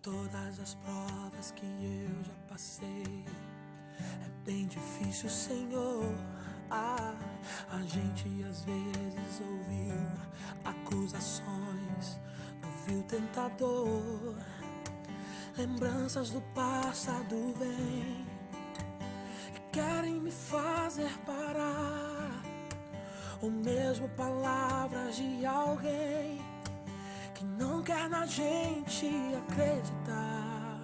todas as provas que eu já passei, é bem difícil, Senhor. A gente às vezes ouviu acusações do vil tentador. Lembranças do passado vêm e querem me fazer parar, ou mesmo palavras de alguém que não quer na gente acreditar.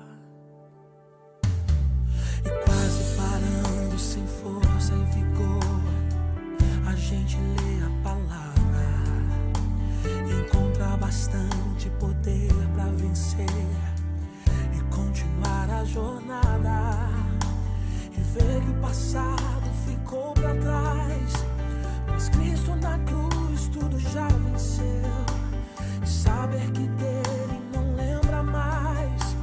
E quase parando, sem força e vigor, a gente lê a palavra e encontra bastante poder pra vencer e continuar a jornada, e ver que o passado ficou pra trás, mas Cristo na cruz tudo já venceu. E saber que dele não lembra mais,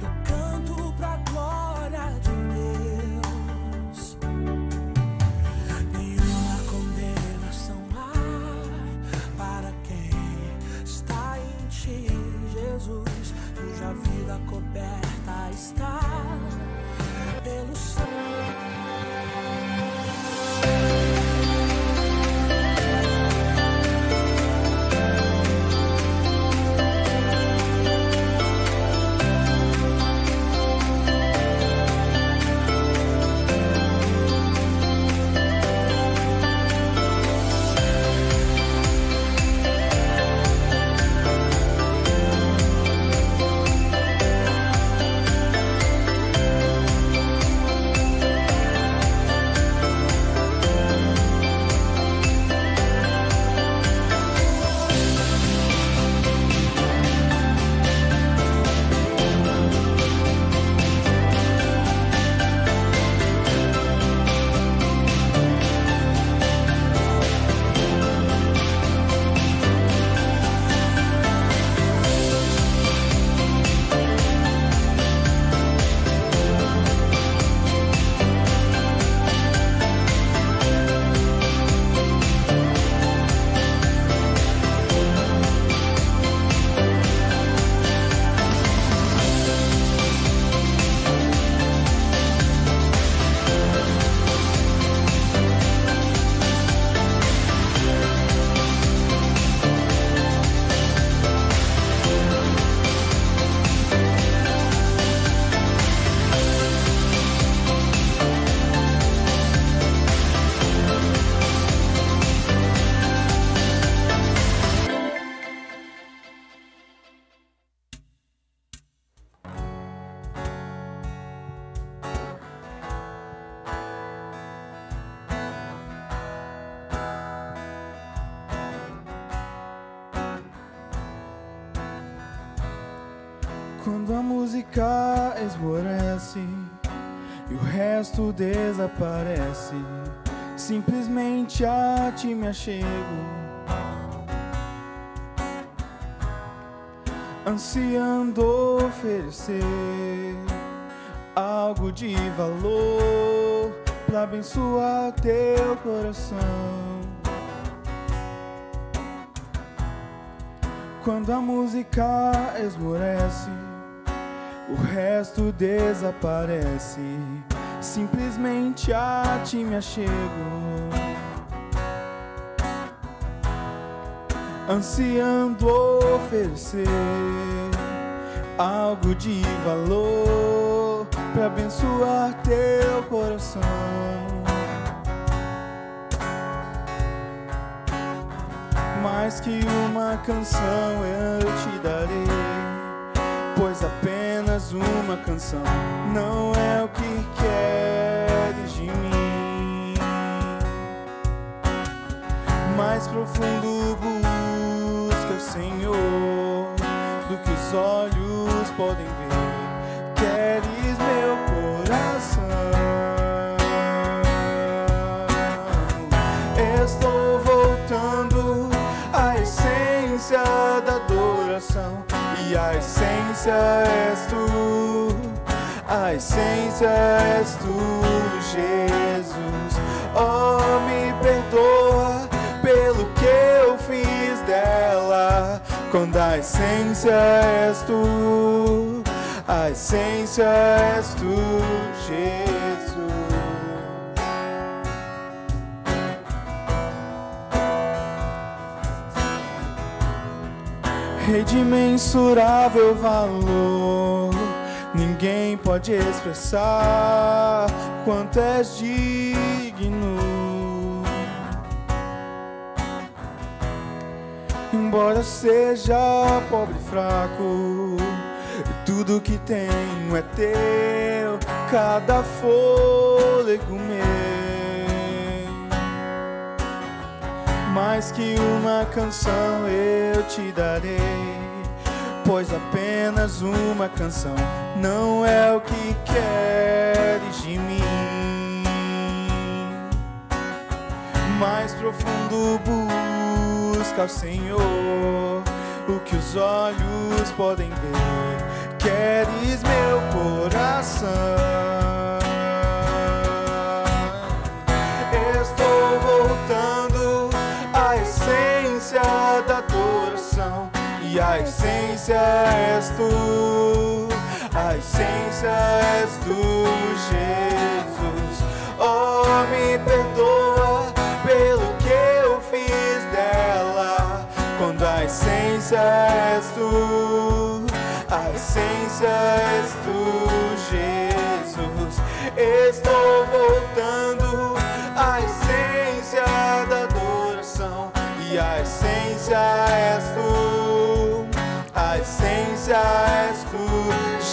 eu canto pra glória de Deus. Nenhuma condenação há para quem está em ti, Jesus, cuja vida coberta está pelo sangue. Quando a música esmorece e o resto desaparece, simplesmente a ti me achego, ansiando oferecer algo de valor pra abençoar teu coração. Quando a música esmorece, o resto desaparece, simplesmente a ti me achego, ansiando oferecer algo de valor pra abençoar teu coração. Mais que uma canção eu te darei, pois apenas uma canção não é o que queres de mim. Mais profundo busca o Senhor do que os olhos podem ver. Queres meu coração? Estou voltando à essência da adoração, e a essência és tu, a essência és tu, Jesus. Oh, me perdoa pelo que eu fiz dela, quando a essência és tu, A essência és tu, Jesus. Rei de imensurável valor, ninguém pode expressar quanto és digno. Embora seja pobre e fraco, tudo que tenho é teu, cada fôlego meu. Mais que uma canção eu te darei, pois apenas uma canção não é o que queres de mim. Mais profundo busca o Senhor, o que os olhos podem ver. Queres meu coração. Estou voltando à essência da adoração, e a essência és tu, a essência és tu, Jesus. Oh, me perdoa pelo que eu fiz dela, quando a essência és tu, a essência és tu, Jesus. Estou voltando à essência da adoração, e a essência és tu, a essência és tu,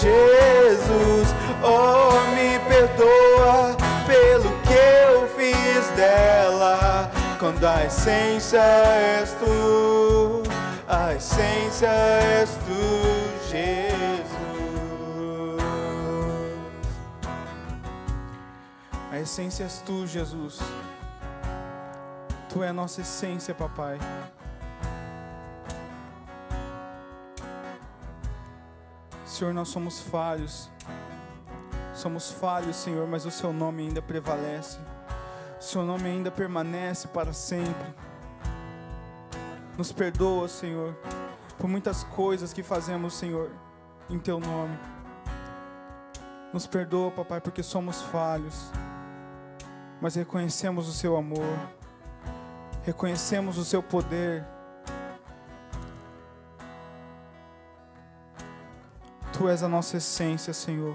Jesus. Oh, me perdoa pelo que eu fiz dela, quando a essência és tu, a essência és tu, Jesus. A essência és tu, Jesus. Tu é a nossa essência, papai. Senhor, nós somos falhos. Somos falhos, Senhor, mas o seu nome ainda prevalece. O seu nome ainda permanece para sempre. Nos perdoa, Senhor, por muitas coisas que fazemos, Senhor, em teu nome. Nos perdoa, papai, porque somos falhos, mas reconhecemos o seu amor, reconhecemos o seu poder. Tu és a nossa essência, Senhor.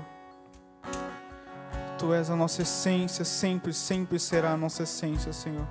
Tu és a nossa essência, sempre, sempre será a nossa essência, Senhor.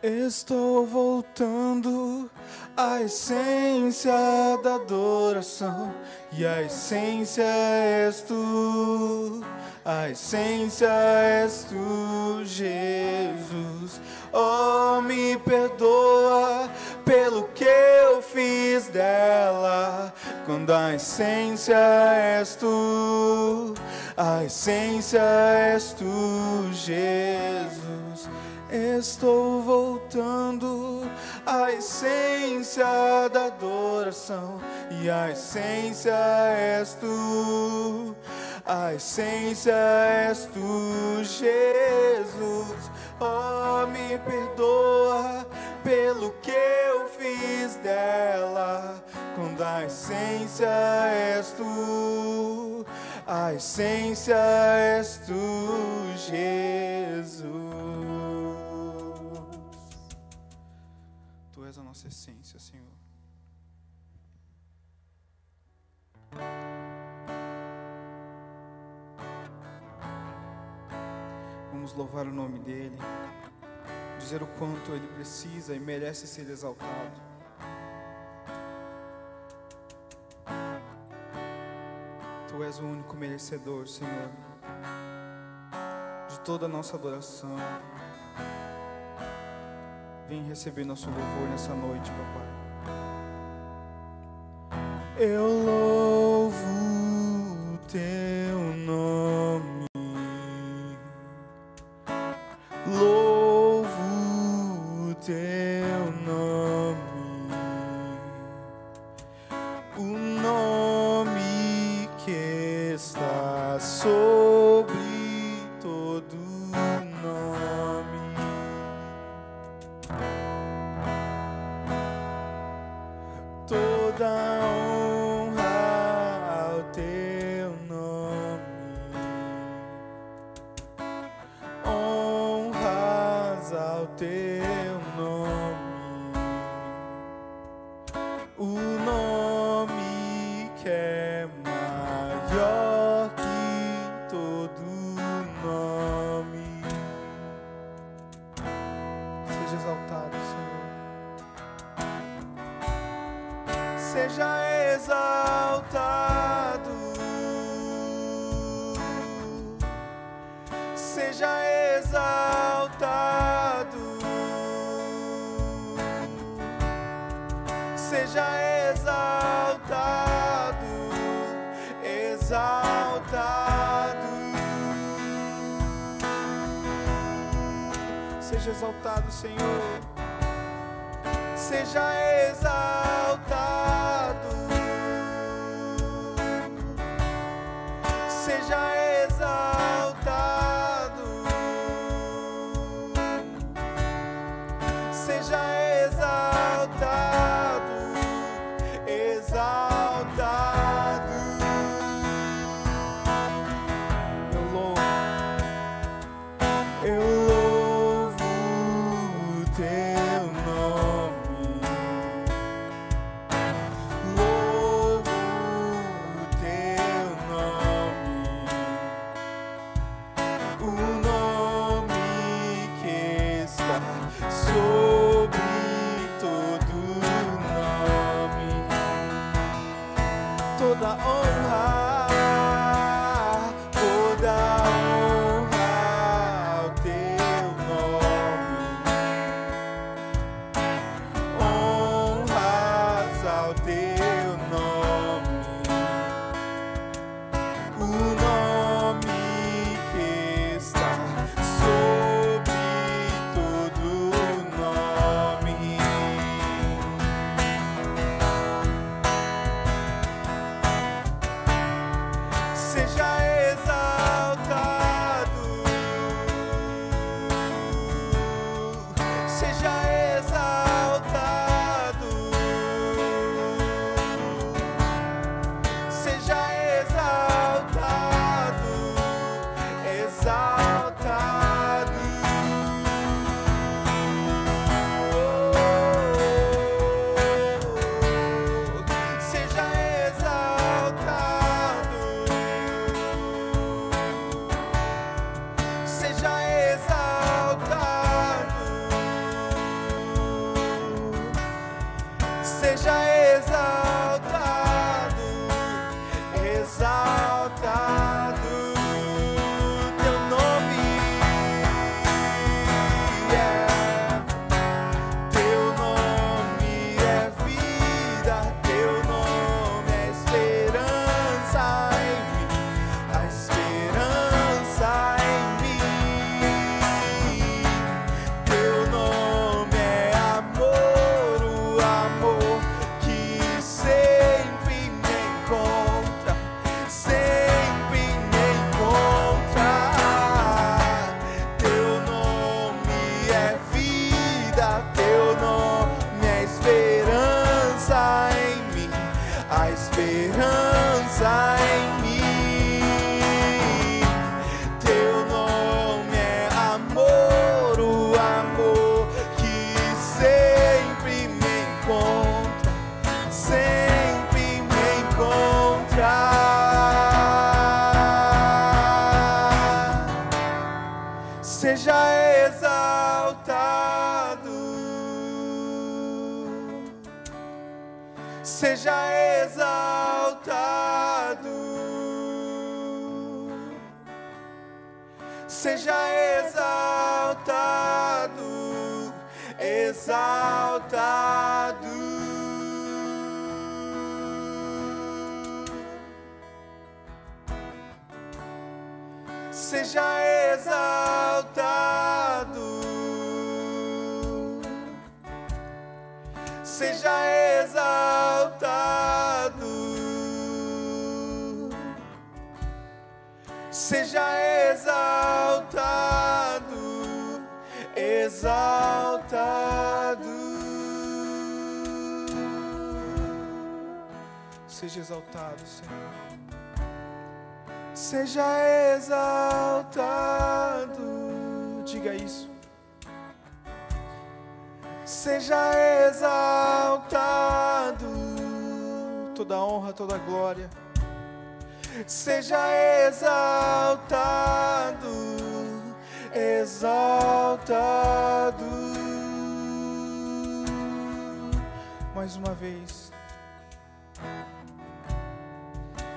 Estou voltando à essência da adoração, e a essência és tu, a essência és tu, Jesus. Oh, me perdoa pelo que eu fiz dela, quando a essência és tu, a essência és tu, Jesus. Estou voltando à essência da adoração, e a essência és tu, a essência és tu, Jesus. Oh, me perdoa pelo que eu fiz dela, quando a essência és tu, a essência és tu, Jesus. Tu és a nossa essência, Senhor. Vamos louvar o nome dEle, dizer o quanto Ele precisa e merece ser exaltado. Tu és o único merecedor, Senhor, de toda a nossa adoração. Vem receber nosso louvor nessa noite, papai. Eu louvo o teu nome, louvo o teu nome, o nome que está sobre todo nome. Toda honra teu nome, o nome que é maior que todo nome. Seja exaltado, Senhor. Seja exaltado. Seja exaltado. Seja exaltado. Exaltado. Seja exaltado, Senhor. Seja exaltado. Seja exaltado. Seja exaltado. Exaltado. Eu louvo o teu nome. Louvo o teu nome. O nome que está sobre todo nome. Toda honra, toda honra ao teu nome. Honras ao teu nome. O nome que está sobre todo nome. Seja exaltado. Seja exaltado. Seja exaltado. Exaltado. Seja exaltado. Seja exaltado. Seja exaltado. Exaltado. Teu nome é. Teu nome é vida. Teu nome é esperança em mim. A esperança em mim. Teu nome é amor, o amor que sempre me encontra, sempre me encontra. Teu nome é vida, teu nome é esperança em mim, a esperança em mim. Teu nome é amor, o amor que sempre me encontra, sempre me encontra. Seja exaltado. Seja exaltado. Seja exaltado. Exaltado. Seja exaltado. Seja exaltado. Seja exaltado. Exaltado. Seja exaltado, Senhor. Seja exaltado. Diga isso. seja exaltado. Toda honra, toda glória, seja exaltado, exaltado. Mais uma vez.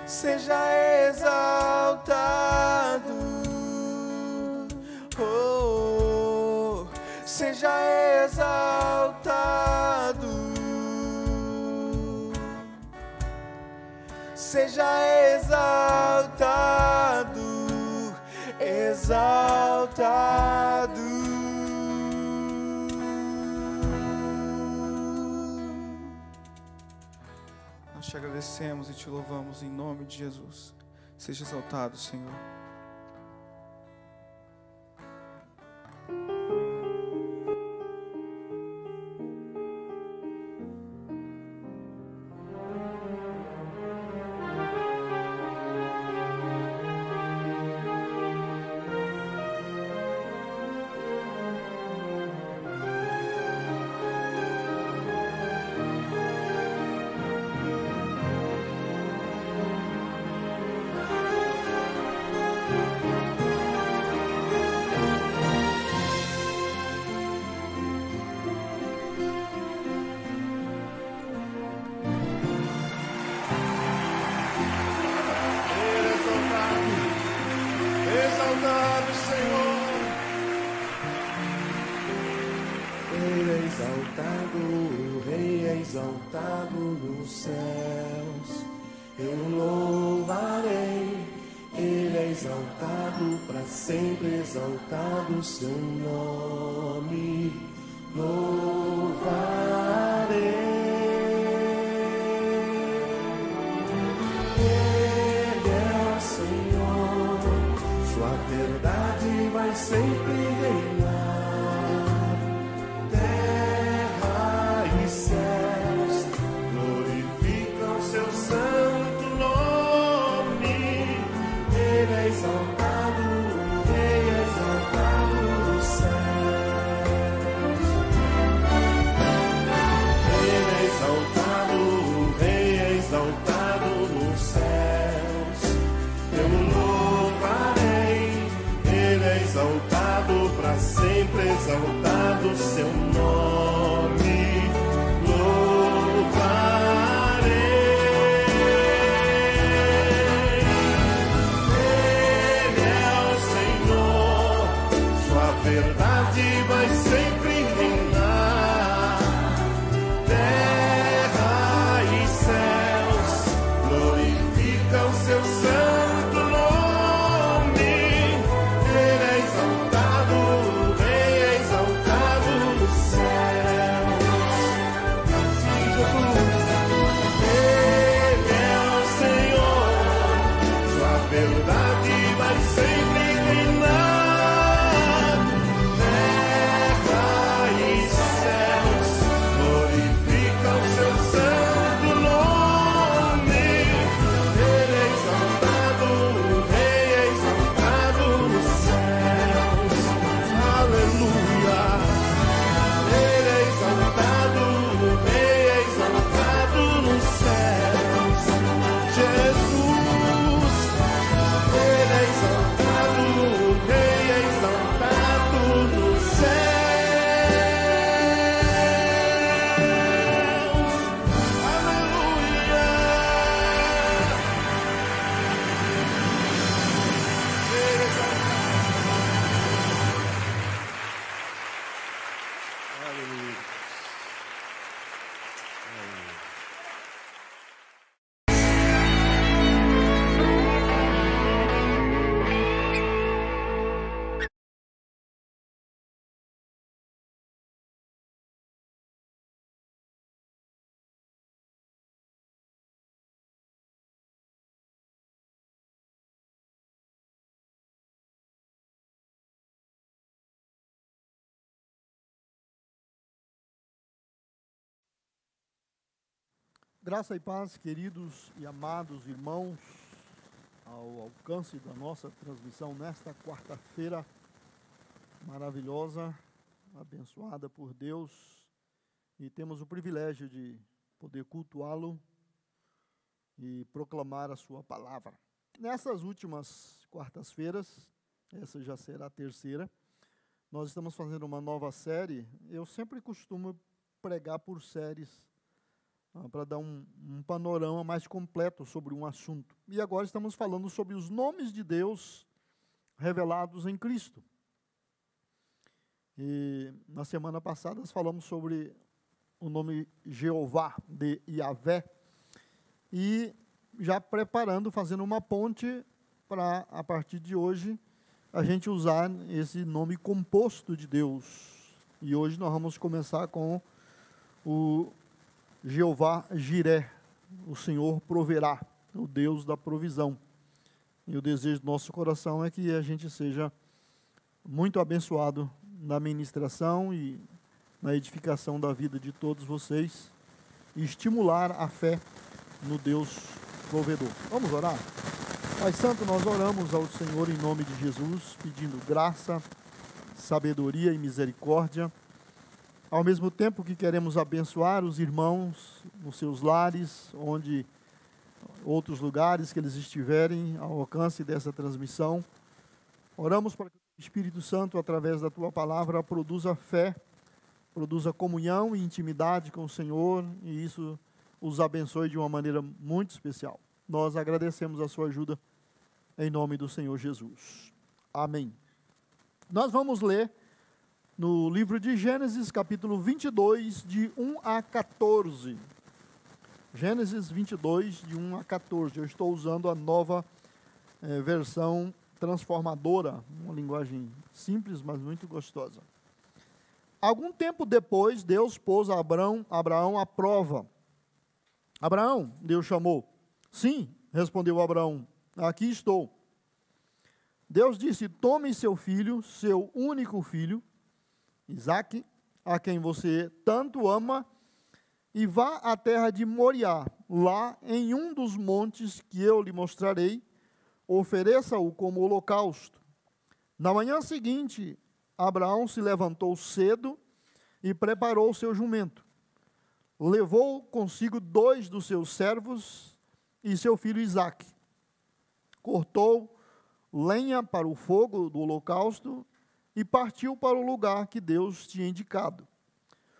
Seja exaltado, oh, seja exaltado, seja exaltado, exaltado. Nós te agradecemos e te louvamos em nome de Jesus. Seja exaltado, Senhor. Exaltado nos céus, eu louvarei. Ele é exaltado para sempre, exaltado o seu nome, louvarei. Ele é o Senhor, sua verdade vai sempre reinar. Sempre exaltado o seu nome, louvarei. Ele é o Senhor, sua verdade vai sempre reinar. Terra e céus glorificam seu santo nome. Ele é exaltado, Graça e paz, queridos e amados irmãos, ao alcance da nossa transmissão nesta quarta-feira maravilhosa, abençoada por Deus. e temos o privilégio de poder cultuá-lo e proclamar a sua palavra. Nessas últimas quartas-feiras, essa já será a terceira, nós estamos fazendo uma nova série. Eu sempre costumo pregar por séries, para dar um panorama mais completo sobre um assunto. E agora estamos falando sobre os nomes de Deus revelados em Cristo. E na semana passada nós falamos sobre o nome Jeová, de Yahvé, e já preparando, fazendo uma ponte para, a partir de hoje, a gente usar esse nome composto de Deus. E hoje nós vamos começar com o Jeová Jiré, o Senhor proverá, o Deus da provisão. E o desejo do nosso coração é que a gente seja muito abençoado na ministração e na edificação da vida de todos vocês e estimular a fé no Deus provedor. Vamos orar? Pai Santo, nós oramos ao Senhor em nome de Jesus, pedindo graça, sabedoria e misericórdia. Ao mesmo tempo que queremos abençoar os irmãos nos seus lares, outros lugares que eles estiverem ao alcance dessa transmissão, oramos para que o Espírito Santo, através da Tua palavra, produza fé, produza comunhão e intimidade com o Senhor, e isso os abençoe de uma maneira muito especial. Nós agradecemos a sua ajuda em nome do Senhor Jesus. Amém. Nós vamos ler no livro de Gênesis, capítulo 22, de 1 a 14. Gênesis 22, de 1 a 14. Eu estou usando a nova versão transformadora, uma linguagem simples, mas muito gostosa. Algum tempo depois, Deus pôs a Abraão à prova. Abraão, Deus chamou. Sim, respondeu Abraão, aqui estou. Deus disse, tome seu filho, seu único filho, Isaque, a quem você tanto ama, e vá à terra de Moriá, lá em um dos montes que eu lhe mostrarei, ofereça-o como holocausto. Na manhã seguinte, Abraão se levantou cedo e preparou o seu jumento. Levou consigo 2 dos seus servos e seu filho Isaque. Cortou lenha para o fogo do holocausto e partiu para o lugar que Deus tinha indicado.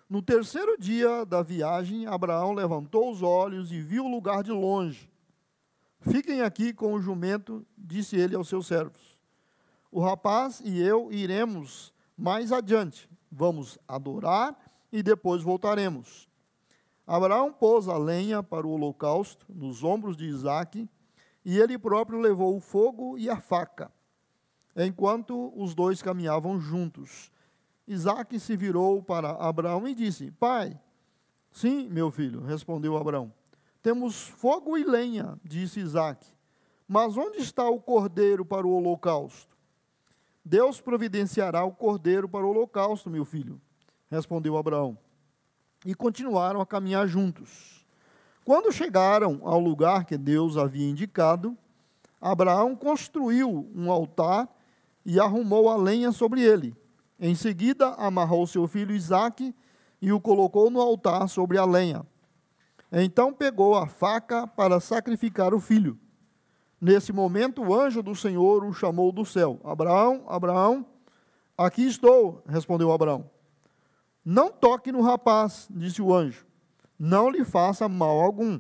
No terceiro dia da viagem, Abraão levantou os olhos e viu o lugar de longe. Fiquem aqui com o jumento, disse ele aos seus servos. O rapaz e eu iremos mais adiante. Vamos adorar e depois voltaremos. Abraão pôs a lenha para o holocausto nos ombros de Isaque, e ele próprio levou o fogo e a faca, enquanto os dois caminhavam juntos. Isaque se virou para Abraão e disse, pai, sim, meu filho, respondeu Abraão. Temos fogo e lenha, disse Isaque, mas onde está o cordeiro para o holocausto? Deus providenciará o cordeiro para o holocausto, meu filho, respondeu Abraão. E continuaram a caminhar juntos. Quando chegaram ao lugar que Deus havia indicado, Abraão construiu um altar e arrumou a lenha sobre ele. Em seguida, amarrou seu filho Isaque e o colocou no altar sobre a lenha. Então pegou a faca para sacrificar o filho. Nesse momento, o anjo do Senhor o chamou do céu. Abraão, Abraão, aqui estou, respondeu Abraão. Não toque no rapaz, disse o anjo. Não lhe faça mal algum.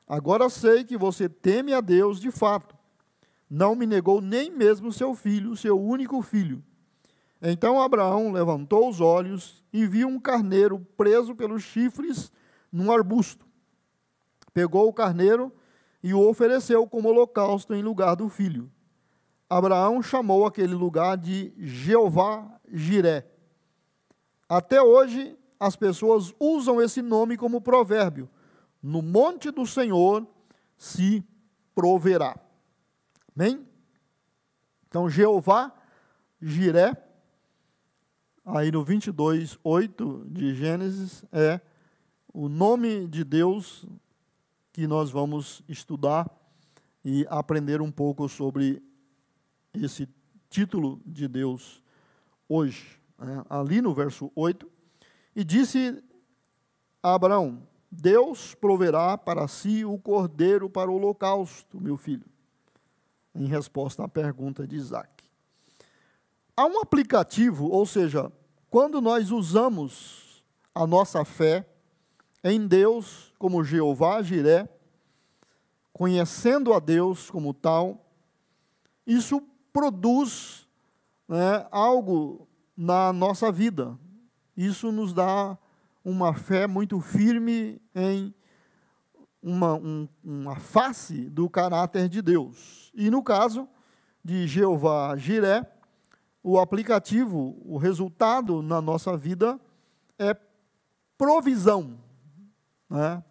Agora sei que você teme a Deus de fato. Não me negou nem mesmo seu filho, seu único filho. Então Abraão levantou os olhos e viu um carneiro preso pelos chifres num arbusto. Pegou o carneiro e o ofereceu como holocausto em lugar do filho. Abraão chamou aquele lugar de Jeová Jiré. Até hoje, as pessoas usam esse nome como provérbio. No monte do Senhor se proverá. Amém? Então, Jeová Jiré, aí no 22:8 de Gênesis, é o nome de Deus que nós vamos estudar e aprender um pouco sobre esse título de Deus hoje. Ali no verso 8, e disse a Abraão: Deus proverá para si o cordeiro para o holocausto, meu filho, em resposta à pergunta de Isaac. Há um aplicativo, ou seja, quando nós usamos a nossa fé em Deus como Jeová Jiré, conhecendo a Deus como tal, isso produz, né, algo na nossa vida. Isso nos dá uma fé muito firme em uma face do caráter de Deus. E no caso de Jeová Jiré, o aplicativo, o resultado na nossa vida é provisão, né?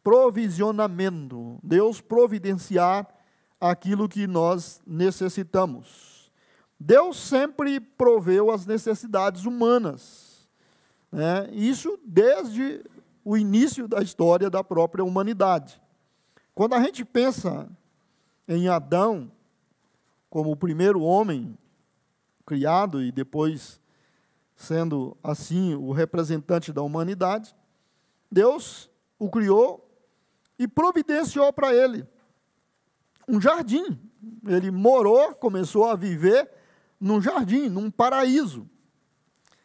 Provisionamento. Deus providenciar aquilo que nós necessitamos. Deus sempre proveu as necessidades humanas, né? Isso desde o início da história da própria humanidade. Quando a gente pensa em Adão como o primeiro homem criado e depois sendo assim o representante da humanidade, Deus o criou e providenciou para ele um jardim. Ele morou, começou a viver num jardim, num paraíso.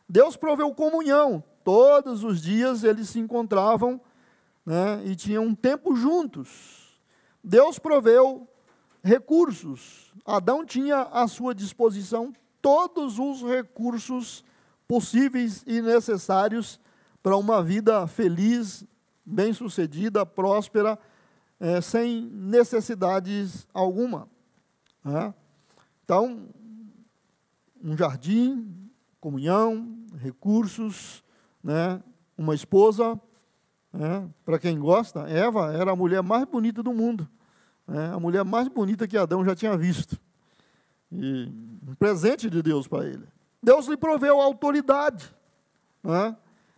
Deus proveu comunhão. Todos os dias eles se encontravam, né, e tinham um tempo juntos. Deus proveu recursos. Adão tinha à sua disposição todos os recursos possíveis e necessários para uma vida feliz, bem-sucedida, próspera, sem necessidades alguma, né? Então, um jardim, comunhão, recursos, né? Uma esposa, né? Para quem gosta, Eva era a mulher mais bonita do mundo, né? A mulher mais bonita que Adão já tinha visto. E um presente de Deus para ele. Deus lhe proveu autoridade, né?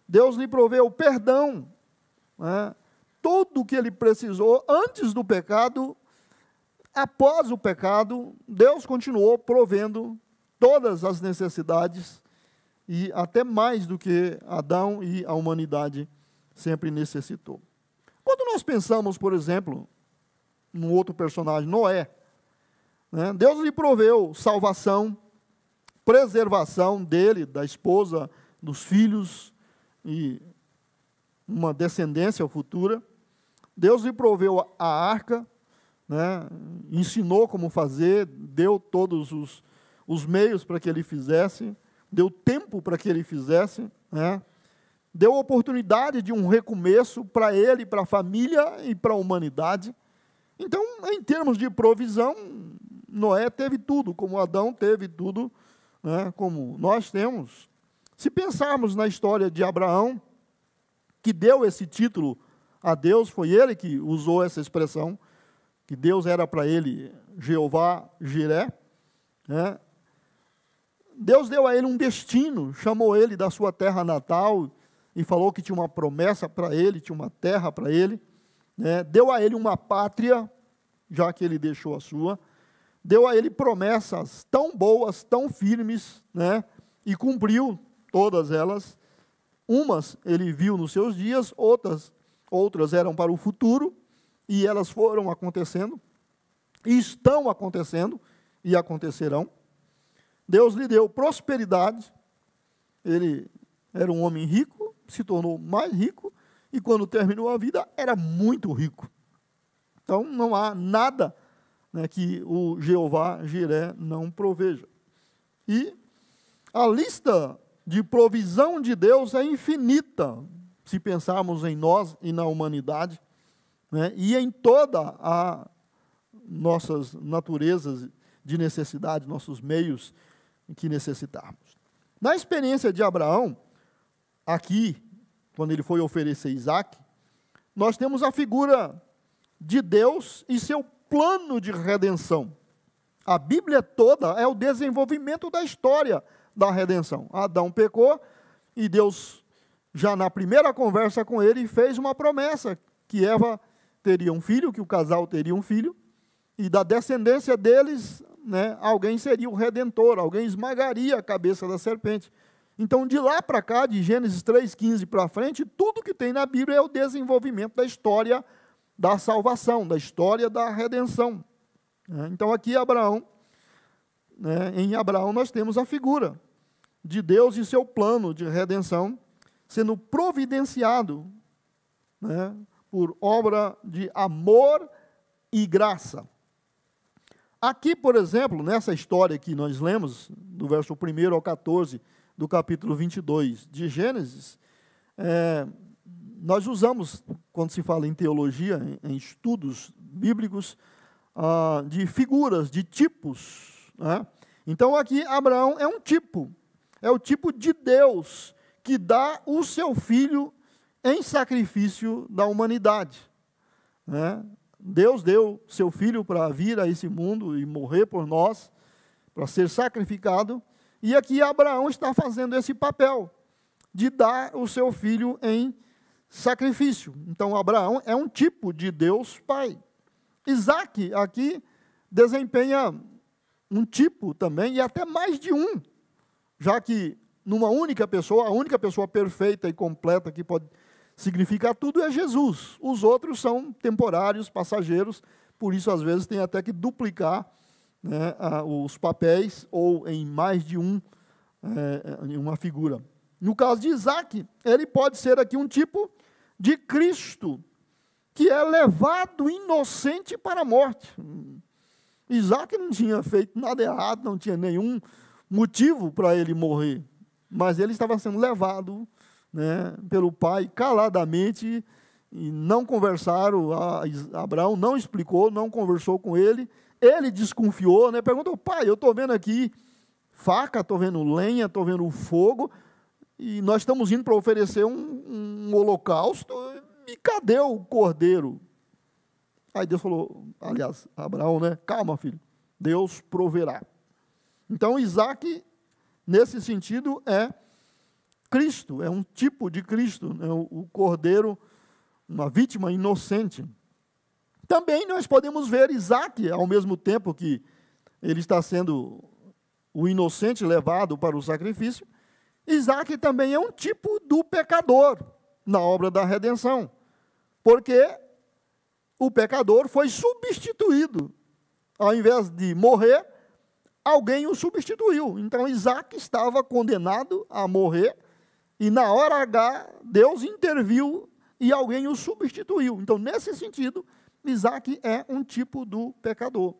Deus lhe proveu perdão, né? Tudo o que ele precisou antes do pecado, após o pecado, Deus continuou provendo todas as necessidades e até mais do que Adão e a humanidade sempre necessitou. Quando nós pensamos, por exemplo, num outro personagem, Noé, né? Deus lhe proveu salvação, preservação dele, da esposa, dos filhos e uma descendência futura. Deus lhe proveu a arca, né? Ensinou como fazer, deu todos os meios para que ele fizesse, deu tempo para que ele fizesse, né? Deu oportunidade de um recomeço para ele, para a família e para a humanidade. Então, em termos de provisão, Noé teve tudo, como Adão teve tudo, né, como nós temos. Se pensarmos na história de Abraão, que deu esse título a Deus, foi ele que usou essa expressão, que Deus era para ele Jeová Jiré, né? Deus deu a ele um destino, chamou ele da sua terra natal e falou que tinha uma promessa para ele, tinha uma terra para ele, né? Deu a ele uma pátria, já que ele deixou a sua, deu a ele promessas tão boas, tão firmes, né? E cumpriu todas elas. Umas ele viu nos seus dias, outras eram para o futuro, e elas foram acontecendo, e estão acontecendo, e acontecerão. Deus lhe deu prosperidade, ele era um homem rico, se tornou mais rico, e quando terminou a vida, era muito rico. Então, não há nada, né, que o Jeová Jiré não proveja. E a lista de provisão de Deus é infinita, se pensarmos em nós e na humanidade, né, e em toda a nossas naturezas de necessidade, nossos meios que necessitarmos. Na experiência de Abraão, aqui, quando ele foi oferecer Isaac, nós temos a figura de Deus e seu plano de redenção. A Bíblia toda é o desenvolvimento da história da redenção. Adão pecou e Deus, já na primeira conversa com ele, fez uma promessa que Eva teria um filho, que o casal teria um filho, e da descendência deles, né, alguém seria o redentor, alguém esmagaria a cabeça da serpente. Então, de lá para cá, de Gênesis 3,15 para frente, tudo que tem na Bíblia é o desenvolvimento da história da salvação, da história da redenção. Então, aqui Abraão, em Abraão nós temos a figura de Deus e seu plano de redenção sendo providenciado, por obra de amor e graça. Aqui, por exemplo, nessa história que nós lemos, do verso 1 ao 14, do capítulo 22 de Gênesis, nós usamos, quando se fala em teologia, em estudos bíblicos, de figuras, de tipos. Então, aqui, Abraão é um tipo, é o tipo de Deus que dá o seu filho em sacrifício da humanidade. Deus deu seu filho para vir a esse mundo e morrer por nós, para ser sacrificado, e aqui Abraão está fazendo esse papel de dar o seu filho em sacrifício. Então, Abraão é um tipo de Deus Pai. Isaac aqui desempenha um tipo também, e até mais de um, já que numa única pessoa, a única pessoa perfeita e completa que pode significar tudo é Jesus. Os outros são temporários, passageiros, por isso às vezes tem até que duplicar os papéis, ou em mais de uma figura. No caso de Isaac, ele pode ser aqui um tipo de Cristo, que é levado inocente para a morte. Isaac não tinha feito nada errado, não tinha nenhum motivo para ele morrer, mas ele estava sendo levado pelo pai caladamente, e não conversaram. Abraão não explicou, não conversou com ele. Ele desconfiou, perguntou: pai, eu estou vendo aqui faca, estou vendo lenha, estou vendo fogo, e nós estamos indo para oferecer um holocausto, e cadê o cordeiro? Aí Deus falou, aliás, Abraão, calma, filho, Deus proverá. Então, Isaac, nesse sentido, é Cristo, é um tipo de Cristo, o cordeiro, uma vítima inocente. Também nós podemos ver Isaac, ao mesmo tempo que ele está sendo o inocente levado para o sacrifício, Isaac também é um tipo do pecador na obra da redenção, porque o pecador foi substituído. Ao invés de morrer, alguém o substituiu. Então, Isaac estava condenado a morrer, e na hora H, Deus interviu e alguém o substituiu. Então, nesse sentido, Isaac é um tipo do pecador.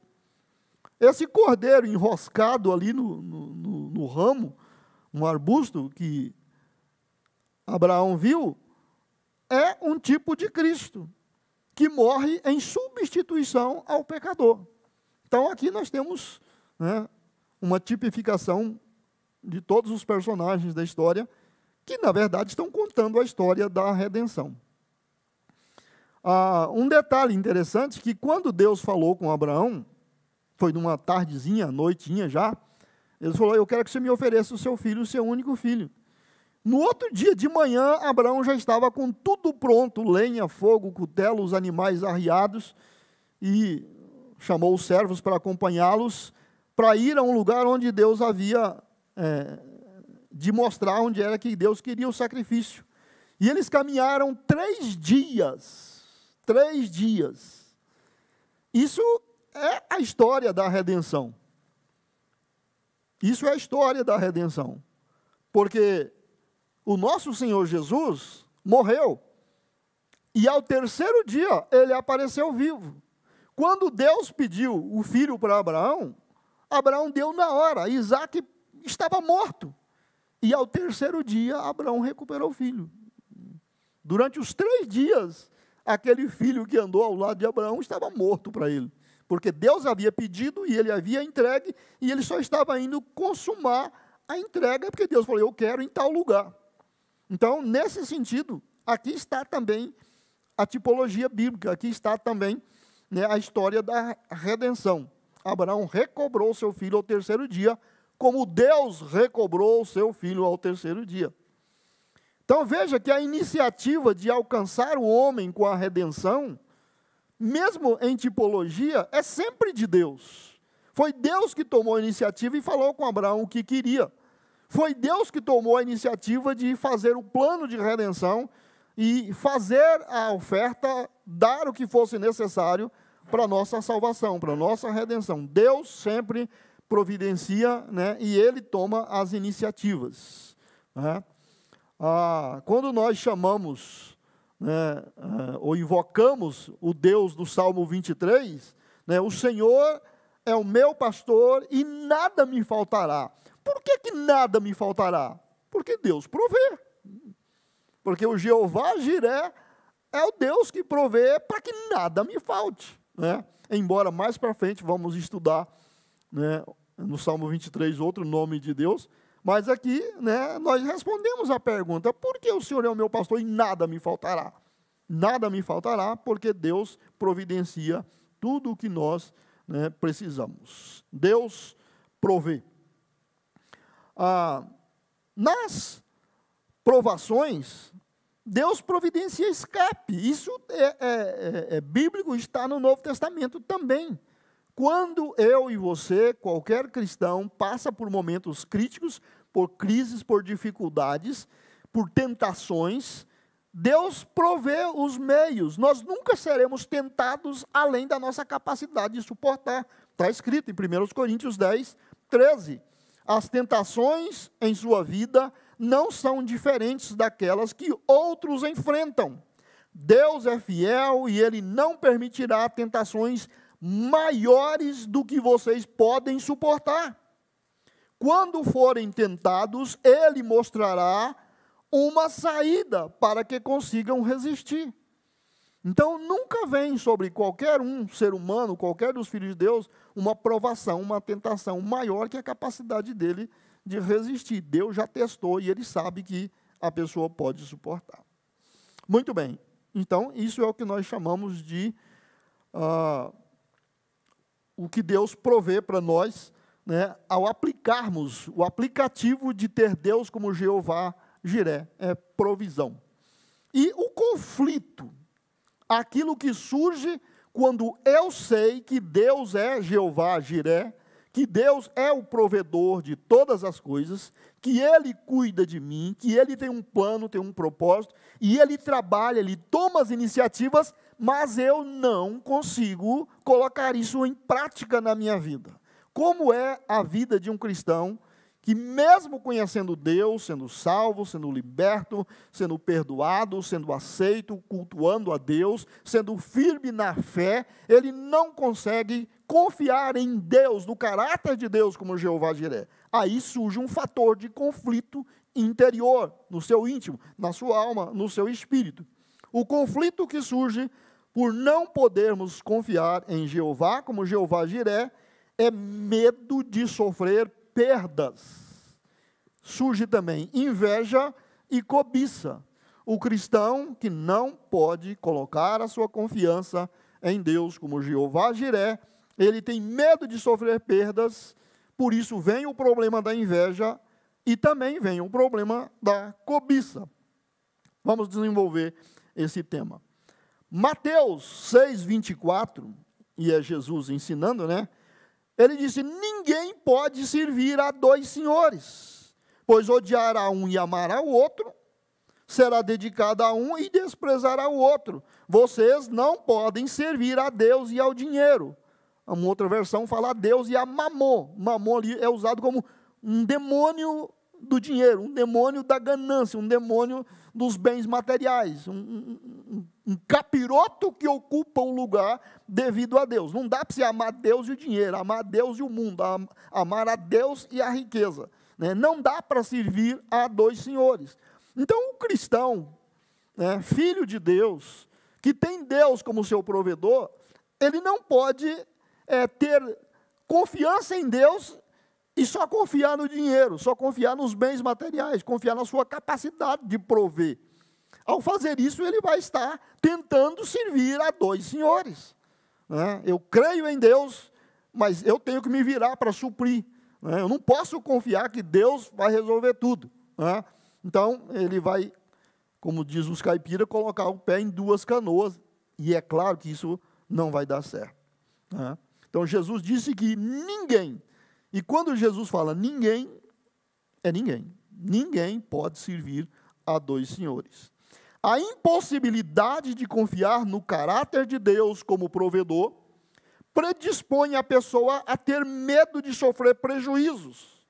Esse cordeiro enroscado ali no ramo, um arbusto que Abraão viu, é um tipo de Cristo, que morre em substituição ao pecador. Então, aqui nós temos uma tipificação de todos os personagens da história, que, na verdade, estão contando a história da redenção. Um detalhe interessante, que quando Deus falou com Abraão, foi numa tardezinha, noitinha já, ele falou: eu quero que você me ofereça o seu filho, o seu único filho. No outro dia de manhã, Abraão já estava com tudo pronto, lenha, fogo, cutelo, os animais arriados, e chamou os servos para acompanhá-los, para ir a um lugar onde Deus havia de mostrar onde era que Deus queria o sacrifício. E eles caminharam 3 dias. 3 dias. Isso é a história da redenção. Isso é a história da redenção. Porque o nosso Senhor Jesus morreu, e ao 3º dia ele apareceu vivo. Quando Deus pediu o filho para Abraão, Abraão deu na hora. Isaac estava morto. E ao 3º dia, Abraão recuperou o filho. Durante os 3 dias, aquele filho que andou ao lado de Abraão estava morto para ele. Porque Deus havia pedido e ele havia entregue, e ele só estava indo consumar a entrega, porque Deus falou: eu quero em tal lugar. Então, nesse sentido, aqui está também a tipologia bíblica, aqui está também a história da redenção. Abraão recobrou seu filho ao 3º dia, como Deus recobrou o seu filho ao 3º dia. Então, veja que a iniciativa de alcançar o homem com a redenção, mesmo em tipologia, é sempre de Deus. Foi Deus que tomou a iniciativa e falou com Abraão o que queria. Foi Deus que tomou a iniciativa de fazer o plano de redenção e fazer a oferta, dar o que fosse necessário para a nossa salvação, para a nossa redenção. Deus sempre providencia, né, e Ele toma as iniciativas, né? Quando nós chamamos, né, ou invocamos o Deus do Salmo 23, né, o Senhor é o meu pastor e nada me faltará. Por que nada me faltará? Porque Deus provê. Porque o Jeová Jiré é o Deus que provê para que nada me falte, né? Embora mais para frente vamos estudar, né, no Salmo 23 outro nome de Deus, mas aqui, né, nós respondemos a pergunta: por que o Senhor é o meu pastor e nada me faltará? Nada me faltará porque Deus providencia tudo o que nós, né, precisamos. Deus provê. Nas provações, Deus providencia escape. Isso é bíblico, está no Novo Testamento também. Quando eu e você, qualquer cristão, passa por momentos críticos, por crises, por dificuldades, por tentações, Deus provê os meios. Nós nunca seremos tentados além da nossa capacidade de suportar. Está escrito em 1 Coríntios 10, 13. As tentações em sua vida não são diferentes daquelas que outros enfrentam. Deus é fiel e Ele não permitirá tentações maiores do que vocês podem suportar. Quando forem tentados, Ele mostrará uma saída para que consigam resistir. Então, nunca vem sobre qualquer ser humano, qualquer dos filhos de Deus, uma provação, uma tentação maior que a capacidade dele de resistir. Deus já testou e Ele sabe que a pessoa pode suportar. Muito bem. Então, isso é o que nós chamamos de o que Deus provê para nós, né, ao aplicarmos o aplicativo de ter Deus como Jeová Jiré, é provisão. E o conflito, aquilo que surge quando eu sei que Deus é Jeová Jiré, que Deus é o provedor de todas as coisas, que Ele cuida de mim, que Ele tem um plano, tem um propósito, e Ele trabalha, Ele toma as iniciativas, mas eu não consigo colocar isso em prática na minha vida. Como é a vida de um cristão que, mesmo conhecendo Deus, sendo salvo, sendo liberto, sendo perdoado, sendo aceito, cultuando a Deus, sendo firme na fé, ele não consegue confiar em Deus, no caráter de Deus como Jeová Jiré. Aí surge um fator de conflito interior, no seu íntimo, na sua alma, no seu espírito. O conflito que surge por não podermos confiar em Jeová como Jeová Jiré é medo de sofrer perdas. Surge também inveja e cobiça. O cristão que não pode colocar a sua confiança em Deus como Jeová Jiré, ele tem medo de sofrer perdas, por isso vem o problema da inveja e também vem o problema da cobiça. Vamos desenvolver esse tema. Mateus 6, 24, e é Jesus ensinando, né? Ele disse: ninguém pode servir a dois senhores, pois odiará um e amará o outro, será dedicado a um e desprezará o outro. Vocês não podem servir a Deus e ao dinheiro. Uma outra versão fala a Deus e a Mamon. Mamon ali é usado como um demônio do dinheiro, um demônio da ganância, um demônio dos bens materiais, um capiroto que ocupa o lugar devido a Deus. Não dá para você amar Deus e o dinheiro, amar Deus e o mundo, amar a Deus e a riqueza, né? Não dá para servir a dois senhores. Então, o cristão, né, filho de Deus, que tem Deus como seu provedor, ele não pode ter confiança em Deus e só confiar no dinheiro, só confiar nos bens materiais, confiar na sua capacidade de prover. Ao fazer isso, ele vai estar tentando servir a dois senhores, né? Eu creio em Deus, mas eu tenho que me virar para suprir, né? Eu não posso confiar que Deus vai resolver tudo, né? Então, ele vai, como diz os caipiras, colocar o pé em duas canoas, e é claro que isso não vai dar certo, né? Então, Jesus disse que ninguém, e quando Jesus fala ninguém, é ninguém. Ninguém pode servir a dois senhores. A impossibilidade de confiar no caráter de Deus como provedor predispõe a pessoa a ter medo de sofrer prejuízos,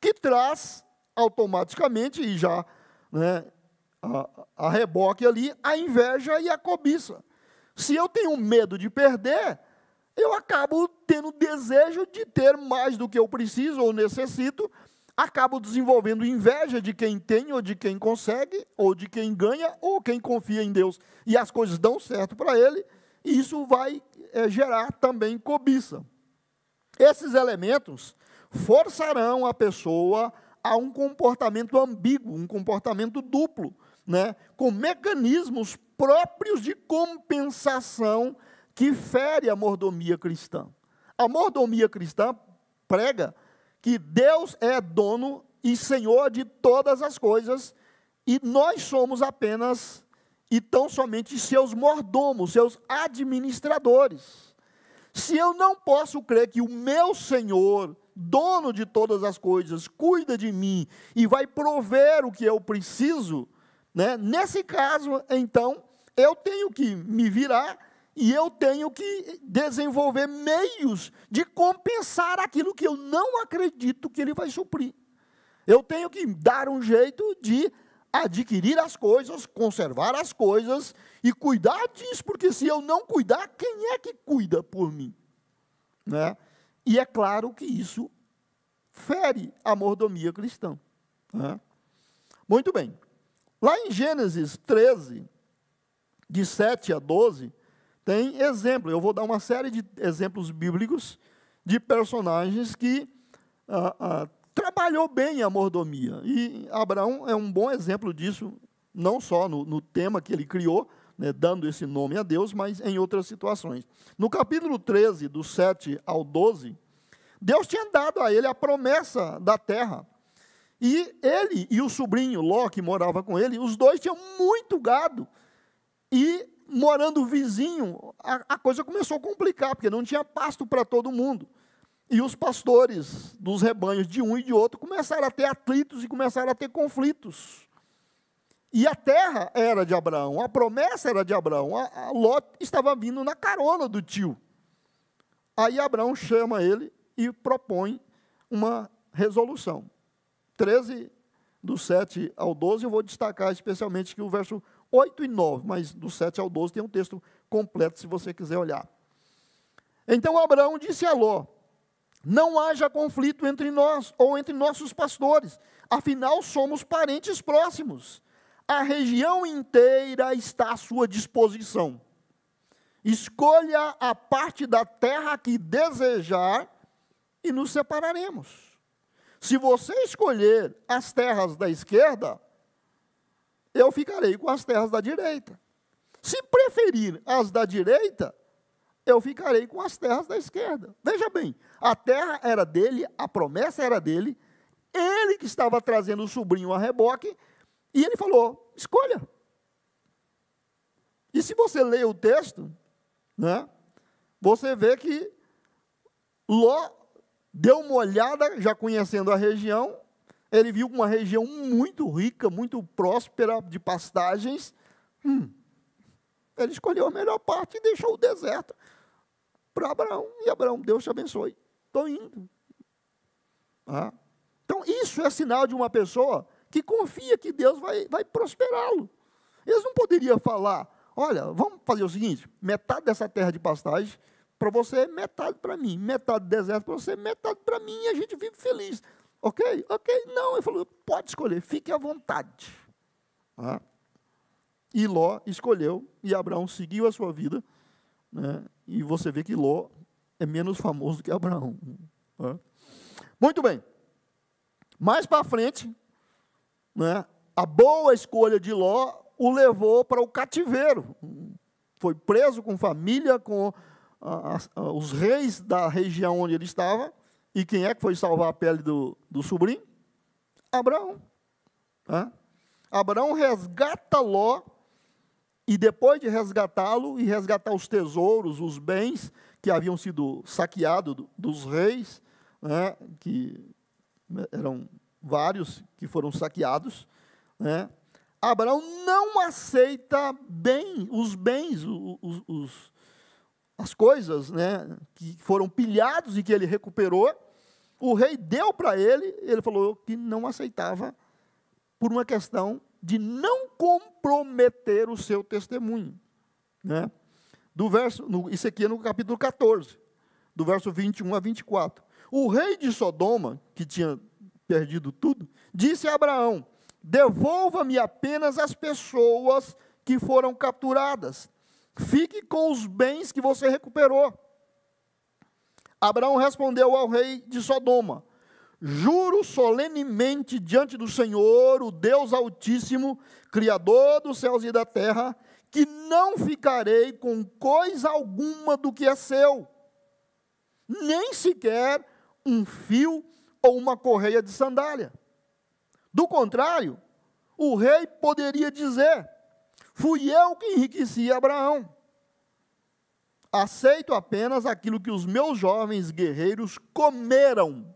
que traz automaticamente, e já, né, a reboque ali, a inveja e a cobiça. Se eu tenho medo de perder, eu acabo tendo desejo de ter mais do que eu preciso ou necessito, acabo desenvolvendo inveja de quem tem, ou de quem consegue, ou de quem ganha, ou quem confia em Deus, e as coisas dão certo para ele, e isso vai gerar também cobiça. Esses elementos forçarão a pessoa a um comportamento ambíguo, um comportamento duplo, né, com mecanismos próprios de compensação que fere a mordomia cristã. A mordomia cristã prega que Deus é dono e senhor de todas as coisas, e nós somos apenas e tão somente seus mordomos, seus administradores. Se eu não posso crer que o meu Senhor, dono de todas as coisas, cuida de mim e vai prover o que eu preciso, né, nesse caso, então, eu tenho que me virar e eu tenho que desenvolver meios de compensar aquilo que eu não acredito que Ele vai suprir. Eu tenho que dar um jeito de adquirir as coisas, conservar as coisas e cuidar disso, porque se eu não cuidar, quem é que cuida por mim? Né? E é claro que isso fere a mordomia cristã. Né? Muito bem. Lá em Gênesis 13, de 7 a 12, tem exemplo. Eu vou dar uma série de exemplos bíblicos de personagens que trabalhou bem a mordomia. E Abraão é um bom exemplo disso, não só no tema que ele criou, né, dando esse nome a Deus, mas em outras situações. No capítulo 13, do 7 ao 12, Deus tinha dado a ele a promessa da terra. E ele e o sobrinho Ló, que morava com ele, os dois tinham muito gado. E, morando vizinho, a coisa começou a complicar, porque não tinha pasto para todo mundo. E os pastores dos rebanhos de um e de outro começaram a ter atritos e começaram a ter conflitos. E a terra era de Abraão, a promessa era de Abraão, a Ló estava vindo na carona do tio. Aí Abraão chama ele e propõe uma resolução. 13, do 7 ao 12, eu vou destacar especialmente que o verso 8 e 9, mas do 7 ao 12 tem um texto completo, se você quiser olhar. Então Abraão disse a Ló: não haja conflito entre nós ou entre nossos pastores, afinal somos parentes próximos. A região inteira está à sua disposição. Escolha a parte da terra que desejar e nos separaremos. Se você escolher as terras da esquerda, eu ficarei com as terras da direita. Se preferir as da direita, eu ficarei com as terras da esquerda. Veja bem, a terra era dele, a promessa era dele, ele que estava trazendo o sobrinho a reboque, e ele falou: escolha. E se você lê o texto, né, você vê que Ló deu uma olhada, já conhecendo a região, ele viu uma região muito rica, muito próspera, de pastagens. Ele escolheu a melhor parte e deixou o deserto para Abraão. E Abraão: Deus te abençoe, estou indo. Então, isso é sinal de uma pessoa que confia que Deus vai prosperá-lo. Eles não poderiam falar: olha, vamos fazer o seguinte, metade dessa terra de pastagem para você, metade para mim, metade do deserto para você, metade para mim, e a gente vive feliz. Ok? Ok. Não, ele falou: pode escolher, fique à vontade. E Ló escolheu, e Abraão seguiu a sua vida, né? E você vê que Ló é menos famoso que Abraão. Muito bem. Mais para frente, né, a boa escolha de Ló o levou para o cativeiro. Foi preso com família, com os reis da região onde ele estava. E quem é que foi salvar a pele do sobrinho? Abraão. Abraão resgata Ló, e depois de resgatá-lo e resgatar os tesouros, os bens que haviam sido saqueados dos reis, né, que eram vários que foram saqueados, né? Abraão não aceita os bens, as coisas, né, que foram pilhados e que ele recuperou. O rei deu para ele falou que não aceitava por uma questão de não comprometer o seu testemunho, né? Isso aqui é no capítulo 14, do verso 21 a 24. O rei de Sodoma, que tinha perdido tudo, disse a Abraão: devolva-me apenas as pessoas que foram capturadas. Fique com os bens que você recuperou. Abraão respondeu ao rei de Sodoma: juro solenemente diante do Senhor, o Deus Altíssimo, Criador dos céus e da terra, que não ficarei com coisa alguma do que é seu, nem sequer um fio ou uma correia de sandália. Do contrário, o rei poderia dizer: fui eu que enriqueci Abraão. Aceito apenas aquilo que os meus jovens guerreiros comeram,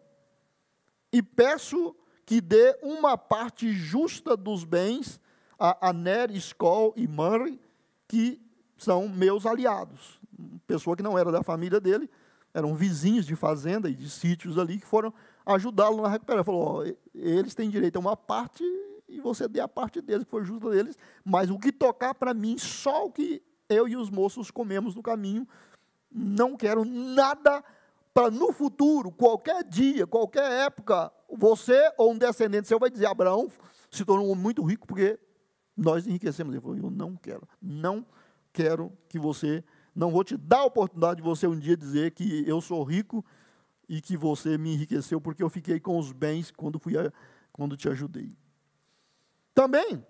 e peço que dê uma parte justa dos bens a Ner, Escol e Manre, que são meus aliados. Pessoa que não era da família dele, eram vizinhos de fazenda e de sítios ali, que foram ajudá-lo na recuperação. Falou: eles têm direito a uma parte e você dê a parte deles, que foi justa deles, mas o que tocar para mim, só o que eu e os moços comemos no caminho. Não quero nada para no futuro, qualquer dia, qualquer época, você ou um descendente seu vai dizer: Abraão se tornou um homem muito rico porque nós enriquecemos. Ele falou: eu não quero que você, não vou te dar a oportunidade de você um dia dizer que eu sou rico e que você me enriqueceu porque eu fiquei com os bens quando te ajudei. Também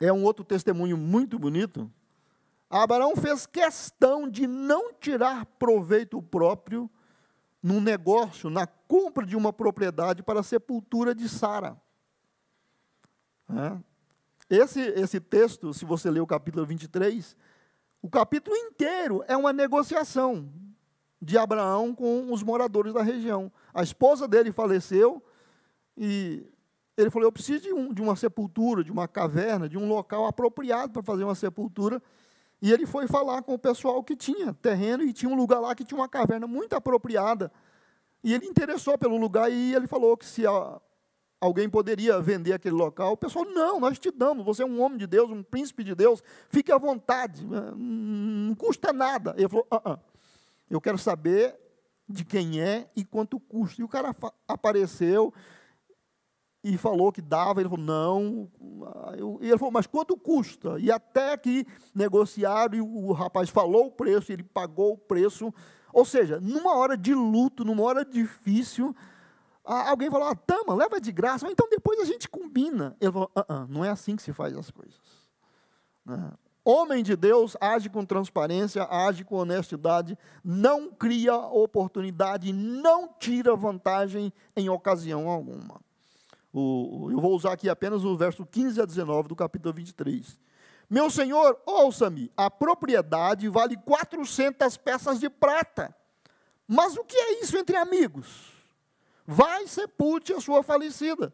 é um outro testemunho muito bonito. Abraão fez questão de não tirar proveito próprio num negócio, na compra de uma propriedade para a sepultura de Sara. Esse texto, se você ler o capítulo 23, o capítulo inteiro é uma negociação de Abraão com os moradores da região. A esposa dele faleceu e ele falou: eu preciso de uma sepultura, de uma caverna, de um local apropriado para fazer uma sepultura. E ele foi falar com o pessoal que tinha terreno, e tinha um lugar lá que tinha uma caverna muito apropriada. E ele interessou pelo lugar, e ele falou que se alguém poderia vender aquele local. O pessoal: não, nós te damos, você é um homem de Deus, um príncipe de Deus, fique à vontade, não custa nada. Ele falou: eu quero saber de quem é e quanto custa. E o cara apareceu e falou que dava. Ele falou: não. E ele falou: mas quanto custa? E até que negociaram, e o rapaz falou o preço, ele pagou o preço. Ou seja, numa hora de luto, numa hora difícil, alguém falou: Tama, leva de graça, ou então depois a gente combina. Ele falou: não é assim que se faz as coisas. Homem de Deus age com transparência, age com honestidade, não cria oportunidade, não tira vantagem em ocasião alguma. Eu vou usar aqui apenas o verso 15 a 19 do capítulo 23. Meu senhor, ouça-me, a propriedade vale 400 peças de prata. Mas o que é isso entre amigos? Vai, sepulte a sua falecida.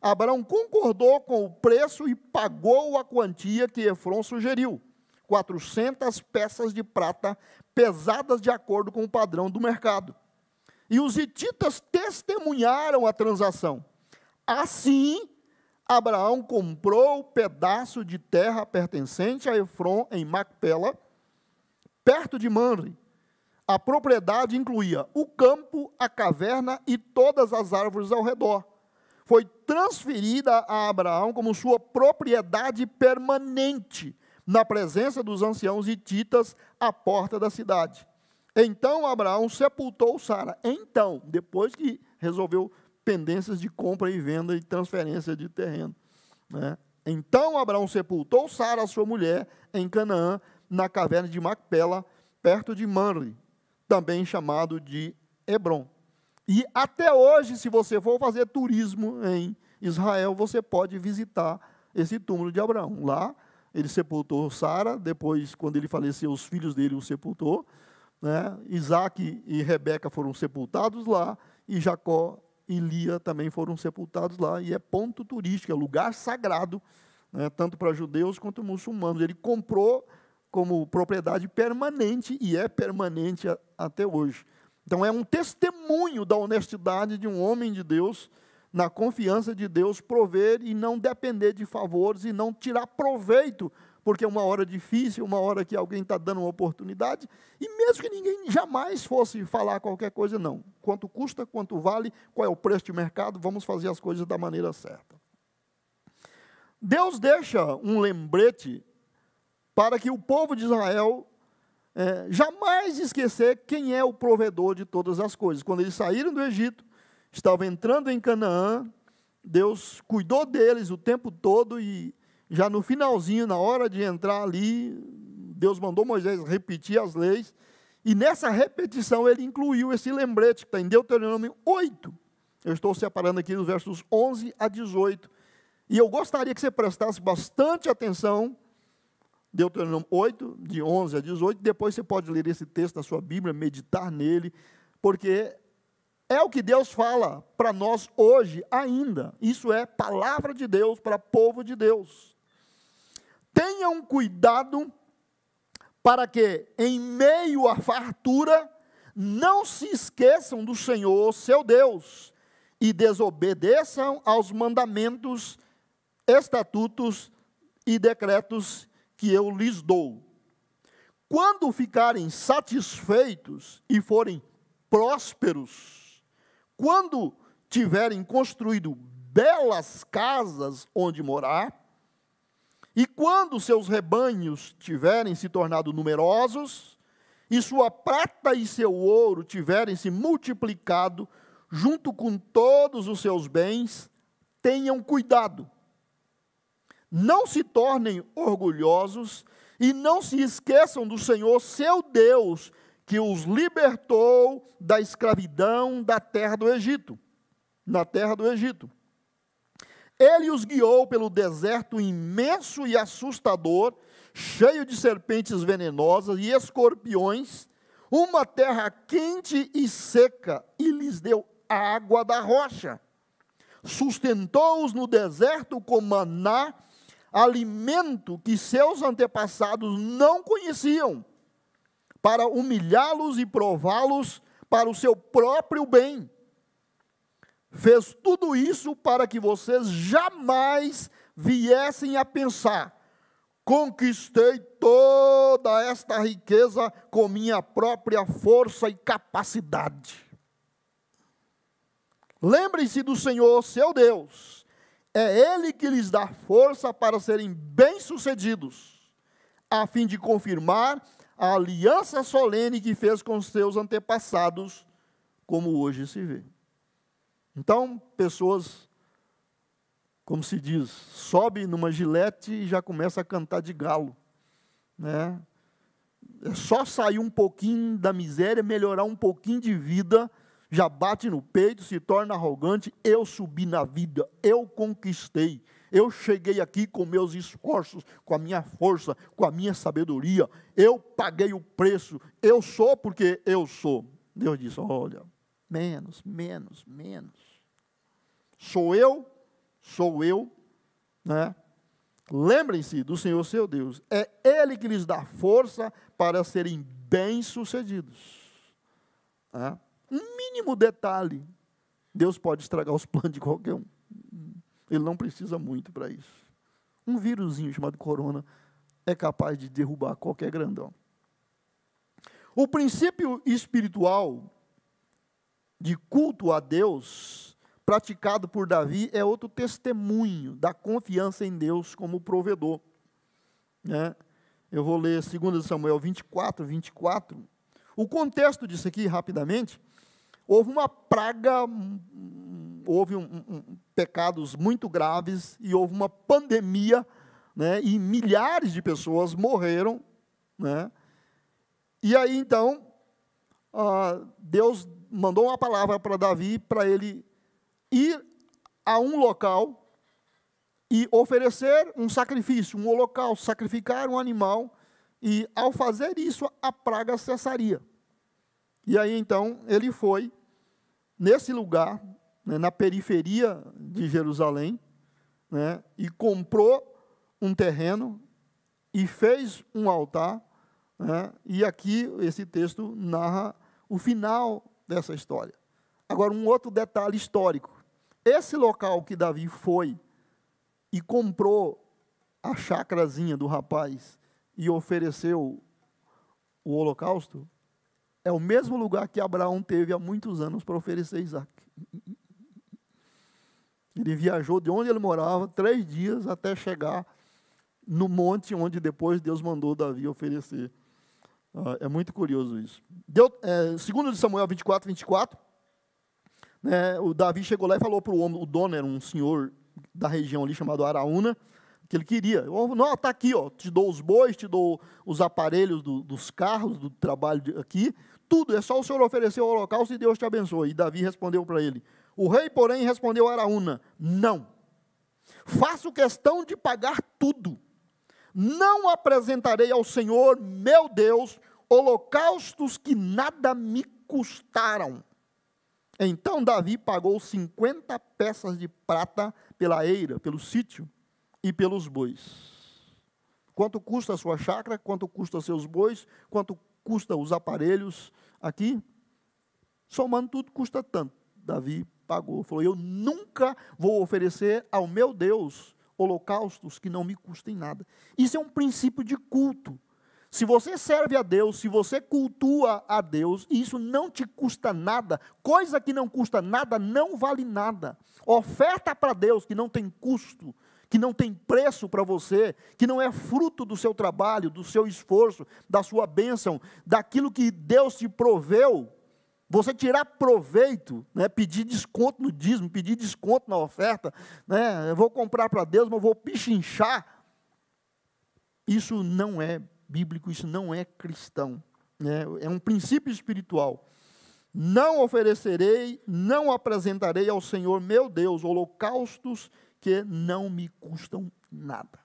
Abraão concordou com o preço e pagou a quantia que Efron sugeriu. 400 peças de prata, pesadas de acordo com o padrão do mercado. E os hititas testemunharam a transação. Assim, Abraão comprou o pedaço de terra pertencente a Efron em Macpela, perto de Manre. A propriedade incluía o campo, a caverna e todas as árvores ao redor. Foi transferida a Abraão como sua propriedade permanente, na presença dos anciãos hititas à porta da cidade. Então Abraão sepultou Sara. Então, depois que resolveu pendências de compra e venda e transferência de terreno, Então Abraão sepultou Sara, sua mulher, em Canaã, na caverna de Macpela, perto de Manre, também chamado de Hebron. E até hoje, se você for fazer turismo em Israel, você pode visitar esse túmulo de Abraão. Lá, ele sepultou Sara, depois, quando ele faleceu, os filhos dele o sepultou. Isaac e Rebeca foram sepultados lá, e Jacó e Lia também foram sepultados lá, e é ponto turístico, é lugar sagrado, né, tanto para judeus quanto muçulmanos. Ele comprou como propriedade permanente, e é permanente até hoje. Então é um testemunho da honestidade de um homem de Deus, na confiança de Deus, prover e não depender de favores, e não tirar proveito, porque é uma hora difícil, uma hora que alguém está dando uma oportunidade, e mesmo que ninguém jamais fosse falar qualquer coisa, não. Quanto custa, quanto vale, qual é o preço de mercado, vamos fazer as coisas da maneira certa. Deus deixa um lembrete para que o povo de Israel jamais esquecer quem é o provedor de todas as coisas. Quando eles saíram do Egito, estavam entrando em Canaã, Deus cuidou deles o tempo todo, e já no finalzinho, na hora de entrar ali, Deus mandou Moisés repetir as leis, e nessa repetição ele incluiu esse lembrete, que está em Deuteronômio 8. Eu estou separando aqui os versos 11 a 18. E eu gostaria que você prestasse bastante atenção, Deuteronômio 8, de 11 a 18, depois você pode ler esse texto da sua Bíblia, meditar nele, porque é o que Deus fala para nós hoje ainda. Isso é palavra de Deus para o povo de Deus. Tenham cuidado para que, em meio à fartura, não se esqueçam do Senhor, seu Deus, e desobedeçam aos mandamentos, estatutos e decretos que eu lhes dou. Quando ficarem satisfeitos e forem prósperos, quando tiverem construído belas casas onde morar, e quando seus rebanhos tiverem se tornado numerosos, e sua prata e seu ouro tiverem se multiplicado, junto com todos os seus bens, tenham cuidado. Não se tornem orgulhosos e não se esqueçam do Senhor, seu Deus, que os libertou da escravidão da terra do Egito, na terra do Egito. Ele os guiou pelo deserto imenso e assustador, cheio de serpentes venenosas e escorpiões, uma terra quente e seca, e lhes deu água da rocha. Sustentou-os no deserto com maná, alimento que seus antepassados não conheciam, para humilhá-los e prová-los para o seu próprio bem. Fez tudo isso para que vocês jamais viessem a pensar: conquistei toda esta riqueza com minha própria força e capacidade. Lembrem-se do Senhor, seu Deus. É Ele que lhes dá força para serem bem-sucedidos, a fim de confirmar a aliança solene que fez com seus antepassados, como hoje se vê. Então, pessoas, como se diz, sobe numa gilete e já começa a cantar de galo, né? É só sair um pouquinho da miséria, melhorar um pouquinho de vida, já bate no peito, se torna arrogante. Eu subi na vida, eu conquistei, eu cheguei aqui com meus esforços, com a minha força, com a minha sabedoria, eu paguei o preço, eu sou porque eu sou. Deus disse: olha, menos. Sou eu, né? Lembrem-se do Senhor, seu Deus. É Ele que lhes dá força para serem bem-sucedidos. Né? Um mínimo detalhe, Deus pode estragar os planos de qualquer um. Ele não precisa muito para isso. Um vírusinho chamado corona é capaz de derrubar qualquer grandão. O princípio espiritual de culto a Deus, praticado por Davi, é outro testemunho da confiança em Deus como provedor. Né? Eu vou ler 2 Samuel 24. O contexto disso aqui, rapidamente: houve uma praga, houve pecados muito graves, e houve uma pandemia, né? E milhares de pessoas morreram, né? E aí, então, Deus mandou uma palavra para Davi, para ele ir a um local e oferecer um sacrifício, um holocausto, sacrificar um animal, e ao fazer isso, a praga cessaria. E aí, então, ele foi nesse lugar, né, na periferia de Jerusalém, né, e comprou um terreno e fez um altar, né, e aqui esse texto narra o final dessa história. Agora, um outro detalhe histórico. Esse local que Davi foi e comprou a chácarazinha do rapaz e ofereceu o holocausto, é o mesmo lugar que Abraão teve há muitos anos para oferecer Isaac. Ele viajou de onde ele morava 3 dias até chegar no monte onde depois Deus mandou Davi oferecer. É muito curioso isso. Segundo de Samuel 24, 24, né, o Davi chegou lá e falou para o homem, o dono era um senhor da região ali chamado Araúna, que ele queria. Não, está aqui, ó, te dou os bois, te dou os aparelhos dos carros, do trabalho aqui, tudo, é só o senhor oferecer o holocausto e Deus te abençoe. E Davi respondeu para ele. O rei, porém, respondeu a Araúna, não, faço questão de pagar tudo. Não apresentarei ao Senhor, meu Deus, holocaustos que nada me custaram. Então Davi pagou 50 peças de prata pela eira, pelo sítio e pelos bois. Quanto custa a sua chácara? Quanto custa seus bois? Quanto custa os aparelhos aqui? Somando tudo, custa tanto. Davi pagou. Falou, eu nunca vou oferecer ao meu Deus holocaustos que não me custem nada. Isso é um princípio de culto. Se você serve a Deus, se você cultua a Deus, e isso não te custa nada, coisa que não custa nada, não vale nada. Oferta para Deus que não tem custo, que não tem preço para você, que não é fruto do seu trabalho, do seu esforço, da sua bênção, daquilo que Deus te proveu, você tirar proveito, né, pedir desconto no dízimo, pedir desconto na oferta, né, eu vou comprar para Deus, mas eu vou pichinchar, isso não é bíblico, isso não é cristão, né, é um princípio espiritual. Não oferecerei, não apresentarei ao Senhor meu Deus holocaustos que não me custam nada.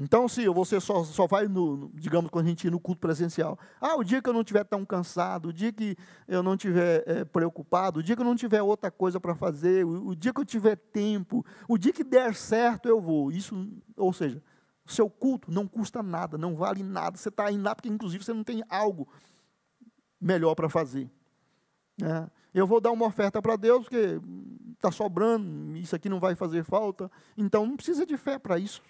Então, se você só vai, digamos, quando a gente ir no culto presencial, o dia que eu não estiver tão cansado, o dia que eu não estiver preocupado, o dia que eu não tiver outra coisa para fazer, o dia que eu tiver tempo, o dia que der certo eu vou. Isso, ou seja, o seu culto não custa nada, não vale nada. Você está indo lá porque, inclusive, você não tem algo melhor para fazer. Eu vou dar uma oferta para Deus, porque está sobrando, isso aqui não vai fazer falta. Então, não precisa de fé para isso.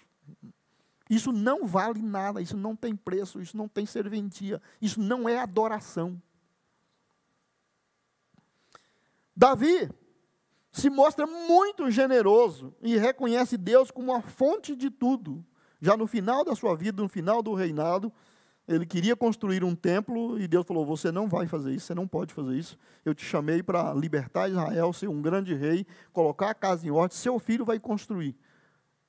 Isso não vale nada, isso não tem preço, isso não tem serventia, isso não é adoração. Davi se mostra muito generoso e reconhece Deus como a fonte de tudo. Já no final da sua vida, no final do reinado, ele queria construir um templo e Deus falou, você não vai fazer isso, você não pode fazer isso. Eu te chamei para libertar Israel, ser um grande rei, colocar a casa em ordem, seu filho vai construir.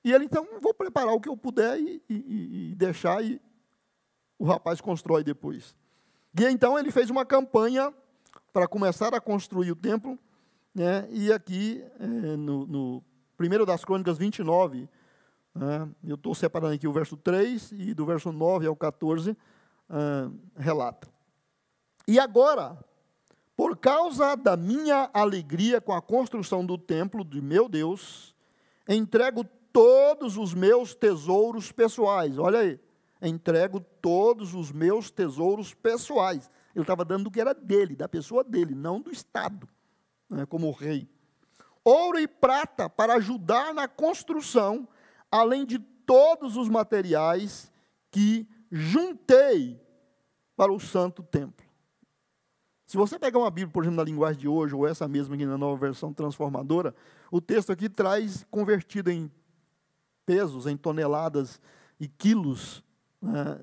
E ele, então, vou preparar o que eu puder e deixar, e o rapaz constrói depois. E então ele fez uma campanha para começar a construir o templo, né, e aqui, no 1 das Crônicas 29, eu estou separando aqui o verso 3, e do verso 9 ao 14, relata. E agora, por causa da minha alegria com a construção do templo de meu Deus, entrego todos os meus tesouros pessoais. Olha aí, entrego todos os meus tesouros pessoais. Ele estava dando do que era dele, da pessoa dele, não do Estado, né, como rei. Ouro e prata para ajudar na construção, além de todos os materiais que juntei para o santo templo. Se você pegar uma Bíblia, por exemplo, na linguagem de hoje, ou essa mesma aqui na nova versão transformadora, o texto aqui traz convertido em pesos, em toneladas e quilos, né,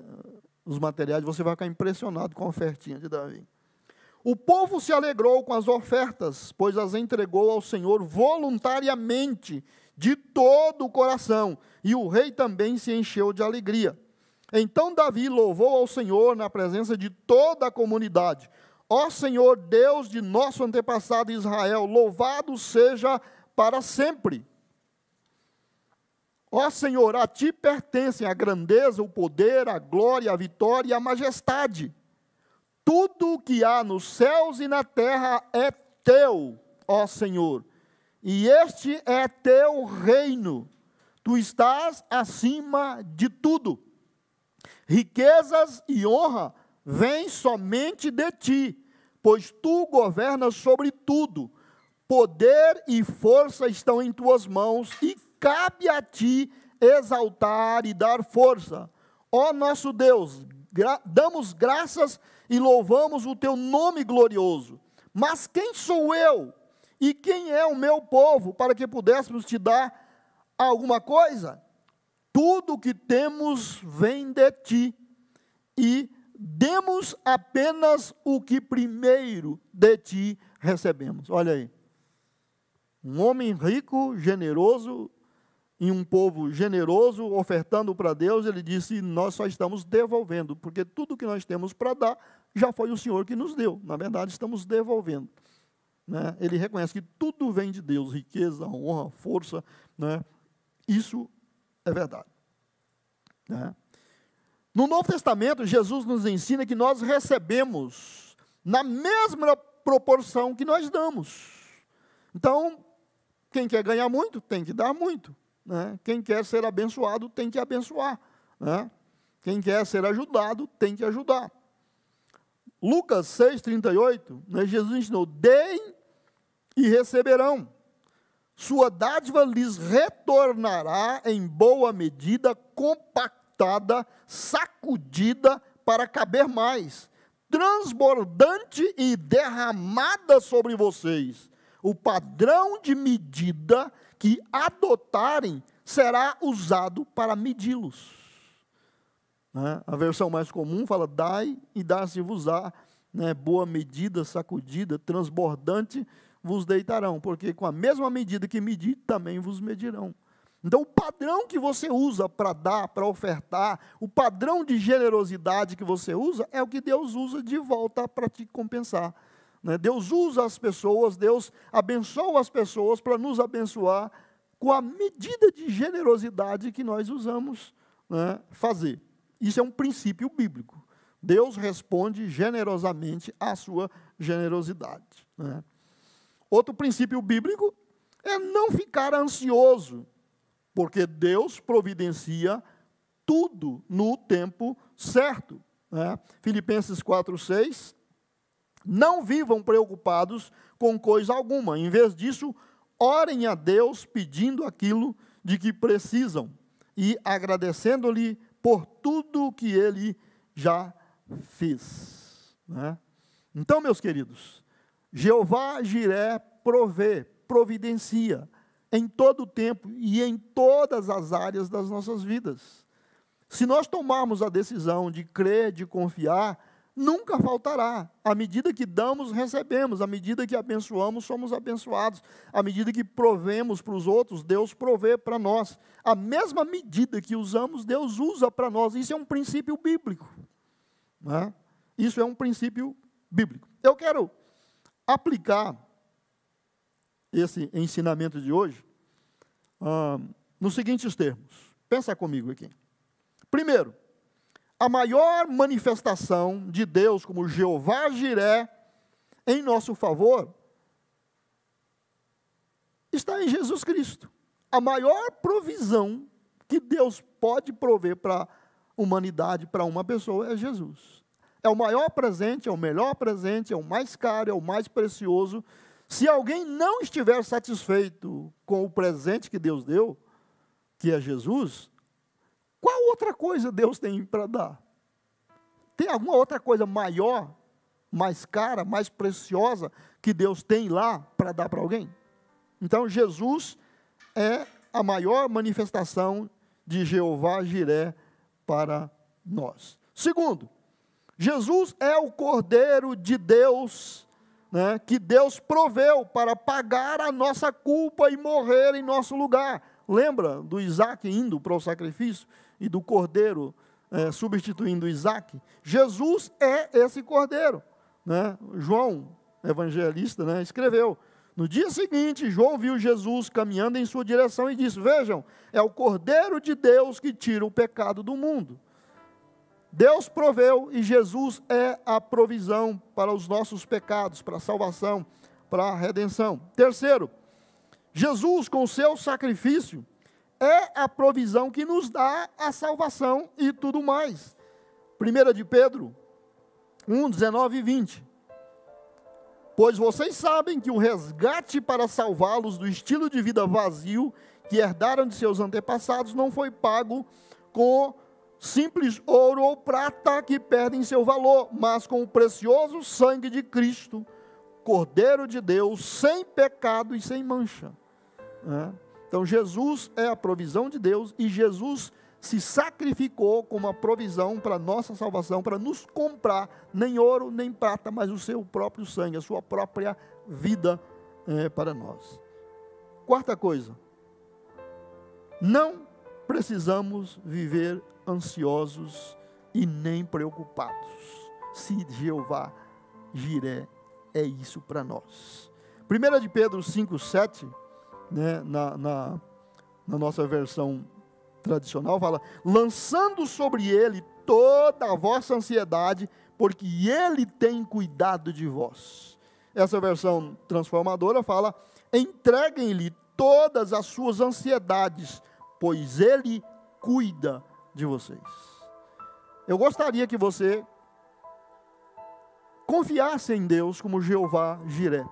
os materiais, você vai ficar impressionado com a ofertinha de Davi. O povo se alegrou com as ofertas, pois as entregou ao Senhor voluntariamente, de todo o coração, e o rei também se encheu de alegria. Então Davi louvou ao Senhor na presença de toda a comunidade. Ó Senhor, Deus de nosso antepassado Israel, louvado seja para sempre. Ó Senhor, a Ti pertencem a grandeza, o poder, a glória, a vitória e a majestade. Tudo o que há nos céus e na terra é Teu. ó Senhor, e este é teu reino. Tu estás acima de tudo. Riquezas e honra vêm somente de ti, pois tu governas sobre tudo. Poder e força estão em tuas mãos, e cabe a ti exaltar e dar força. Ó nosso Deus, damos graças e louvamos o teu nome glorioso. Mas quem sou eu e quem é o meu povo para que pudéssemos te dar alguma coisa? Tudo que temos vem de ti, e demos apenas o que primeiro de ti recebemos. Olha aí, um homem rico, generoso, e um povo generoso, ofertando para Deus, ele disse, nós só estamos devolvendo, porque tudo que nós temos para dar, já foi o Senhor que nos deu. Na verdade, estamos devolvendo. Né? Ele reconhece que tudo vem de Deus, riqueza, honra, força, né? Isso é verdade. Né? No Novo Testamento, Jesus nos ensina que nós recebemos na mesma proporção que nós damos. Então, quem quer ganhar muito, tem que dar muito. Né? Quem quer ser abençoado, tem que abençoar. Né? Quem quer ser ajudado, tem que ajudar. Lucas 6,38, né, Jesus ensinou, deem e receberão. Sua dádiva lhes retornará em boa medida, compactada, sacudida para caber mais, transbordante e derramada sobre vocês. O padrão de medida que adotarem será usado para medi-los. Né? A versão mais comum fala, dai e dar-se-vos-á, né? Boa medida, sacudida, transbordante, vos deitarão, porque com a mesma medida que medir, também vos medirão. Então, o padrão que você usa para dar, para ofertar, o padrão de generosidade que você usa, é o que Deus usa de volta para te compensar. Né? Deus usa as pessoas, Deus abençoa as pessoas para nos abençoar com a medida de generosidade que nós usamos, né, fazer. Isso é um princípio bíblico. Deus responde generosamente à sua generosidade. Né? Outro princípio bíblico é não ficar ansioso, porque Deus providencia tudo no tempo certo. Né? Filipenses 4,6, não vivam preocupados com coisa alguma, em vez disso, orem a Deus pedindo aquilo de que precisam e agradecendo-lhe por tudo que Ele já fez. Né? Então, meus queridos, Jeová Jiré provê, providencia, em todo o tempo e em todas as áreas das nossas vidas. Se nós tomarmos a decisão de crer, de confiar, nunca faltará. À medida que damos, recebemos. À medida que abençoamos, somos abençoados. À medida que provemos para os outros, Deus provê para nós. A mesma medida que usamos, Deus usa para nós. Isso é um princípio bíblico. Né? Isso é um princípio bíblico. Eu quero aplicar esse ensinamento de hoje nos seguintes termos. Pensa comigo aqui. Primeiro, a maior manifestação de Deus como Jeová Jiré em nosso favor está em Jesus Cristo. A maior provisão que Deus pode prover para a humanidade, para uma pessoa, é Jesus. É o maior presente, é o melhor presente, é o mais caro, é o mais precioso. Se alguém não estiver satisfeito com o presente que Deus deu, que é Jesus, qual outra coisa Deus tem para dar? Tem alguma outra coisa maior, mais cara, mais preciosa que Deus tem lá para dar para alguém? Então, Jesus é a maior manifestação de Jeová Jiré para nós. Segundo, Jesus é o Cordeiro de Deus, né, que Deus proveu para pagar a nossa culpa e morrer em nosso lugar. Lembra do Isaac indo para o sacrifício e do cordeiro substituindo Isaac? Jesus é esse cordeiro. Né? João, evangelista, né, escreveu, no dia seguinte, João viu Jesus caminhando em sua direção e disse, vejam, é o Cordeiro de Deus que tira o pecado do mundo. Deus proveu e Jesus é a provisão para os nossos pecados, para a salvação, para a redenção. Terceiro, Jesus, com o seu sacrifício, é a provisão que nos dá a salvação e tudo mais. 1 de Pedro 1, 19 e 20. Pois vocês sabem que o resgate para salvá-los do estilo de vida vazio que herdaram de seus antepassados não foi pago com simples ouro ou prata que perdem seu valor, mas com o precioso sangue de Cristo, Cordeiro de Deus, sem pecado e sem mancha. Então Jesus é a provisão de Deus e Jesus se sacrificou como a provisão para a nossa salvação, para nos comprar, nem ouro, nem prata, mas o seu próprio sangue, a sua própria vida para nós. Quarta coisa, não precisamos viver ansiosos e nem preocupados, se Jeová Jiré é isso para nós. 1 de Pedro 5, 7, na nossa versão tradicional, fala: lançando sobre ele toda a vossa ansiedade, porque ele tem cuidado de vós. Essa versão transformadora fala: entreguem-lhe todas as suas ansiedades, pois ele cuida de vocês. Eu gostaria que você confiasse em Deus como Jeová Jiré.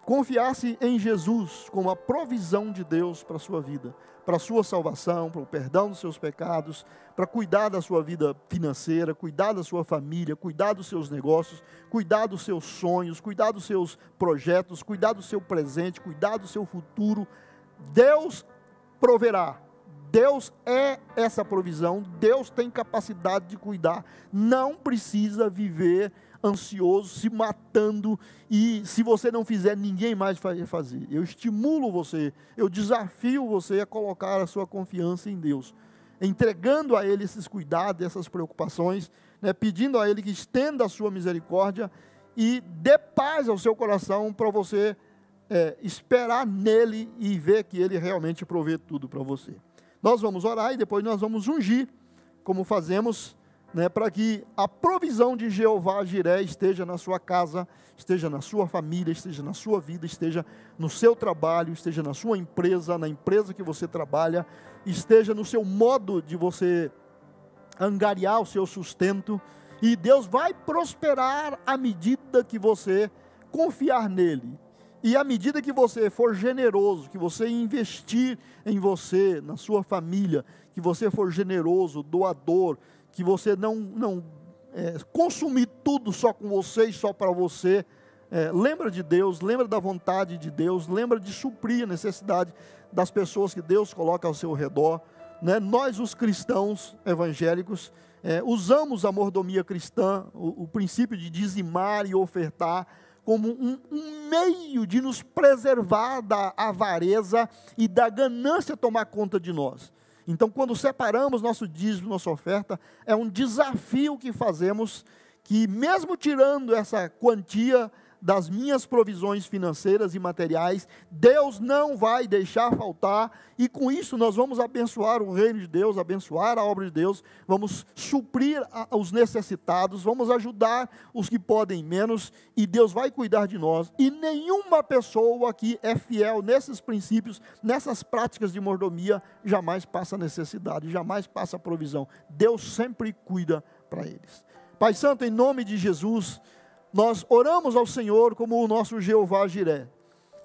Confiasse em Jesus como a provisão de Deus para a sua vida, para a sua salvação, para o perdão dos seus pecados, para cuidar da sua vida financeira, cuidar da sua família, cuidar dos seus negócios, cuidar dos seus sonhos, cuidar dos seus projetos, cuidar do seu presente, cuidar do seu futuro. Deus proverá. Deus é essa provisão, Deus tem capacidade de cuidar. Não precisa viver ansioso, se matando, e se você não fizer, ninguém mais vai fazer. Eu estimulo você, eu desafio você a colocar a sua confiança em Deus, entregando a Ele esses cuidados, essas preocupações, pedindo a Ele que estenda a sua misericórdia e dê paz ao seu coração para você esperar nele e ver que Ele realmente provê tudo para você. Nós vamos orar e depois nós vamos ungir, como fazemos, para que a provisão de Jeová Jiré esteja na sua casa, esteja na sua família, esteja na sua vida, esteja no seu trabalho, esteja na sua empresa, na empresa que você trabalha, esteja no seu modo de você angariar o seu sustento, e Deus vai prosperar à medida que você confiar nele. E à medida que você for generoso, que você investir em você, na sua família, que você for generoso, doador, que você não consumir tudo só com você e só para você, lembra de Deus, lembra da vontade de Deus, lembra de suprir a necessidade das pessoas que Deus coloca ao seu redor. Nós, os cristãos evangélicos, usamos a mordomia cristã, o princípio de dizimar e ofertar, como um meio de nos preservar da avareza e da ganância tomar conta de nós. Então, quando separamos nosso dízimo, nossa oferta, é um desafio que fazemos, que mesmo tirando essa quantia das minhas provisões financeiras e materiais, Deus não vai deixar faltar, e com isso nós vamos abençoar o reino de Deus, abençoar a obra de Deus, vamos suprir os necessitados, vamos ajudar os que podem menos, e Deus vai cuidar de nós. E nenhuma pessoa que é fiel nesses princípios, nessas práticas de mordomia, jamais passa necessidade, jamais passa provisão. Deus sempre cuida para eles. Pai Santo, em nome de Jesus, nós oramos ao Senhor como o nosso Jeová Jiré,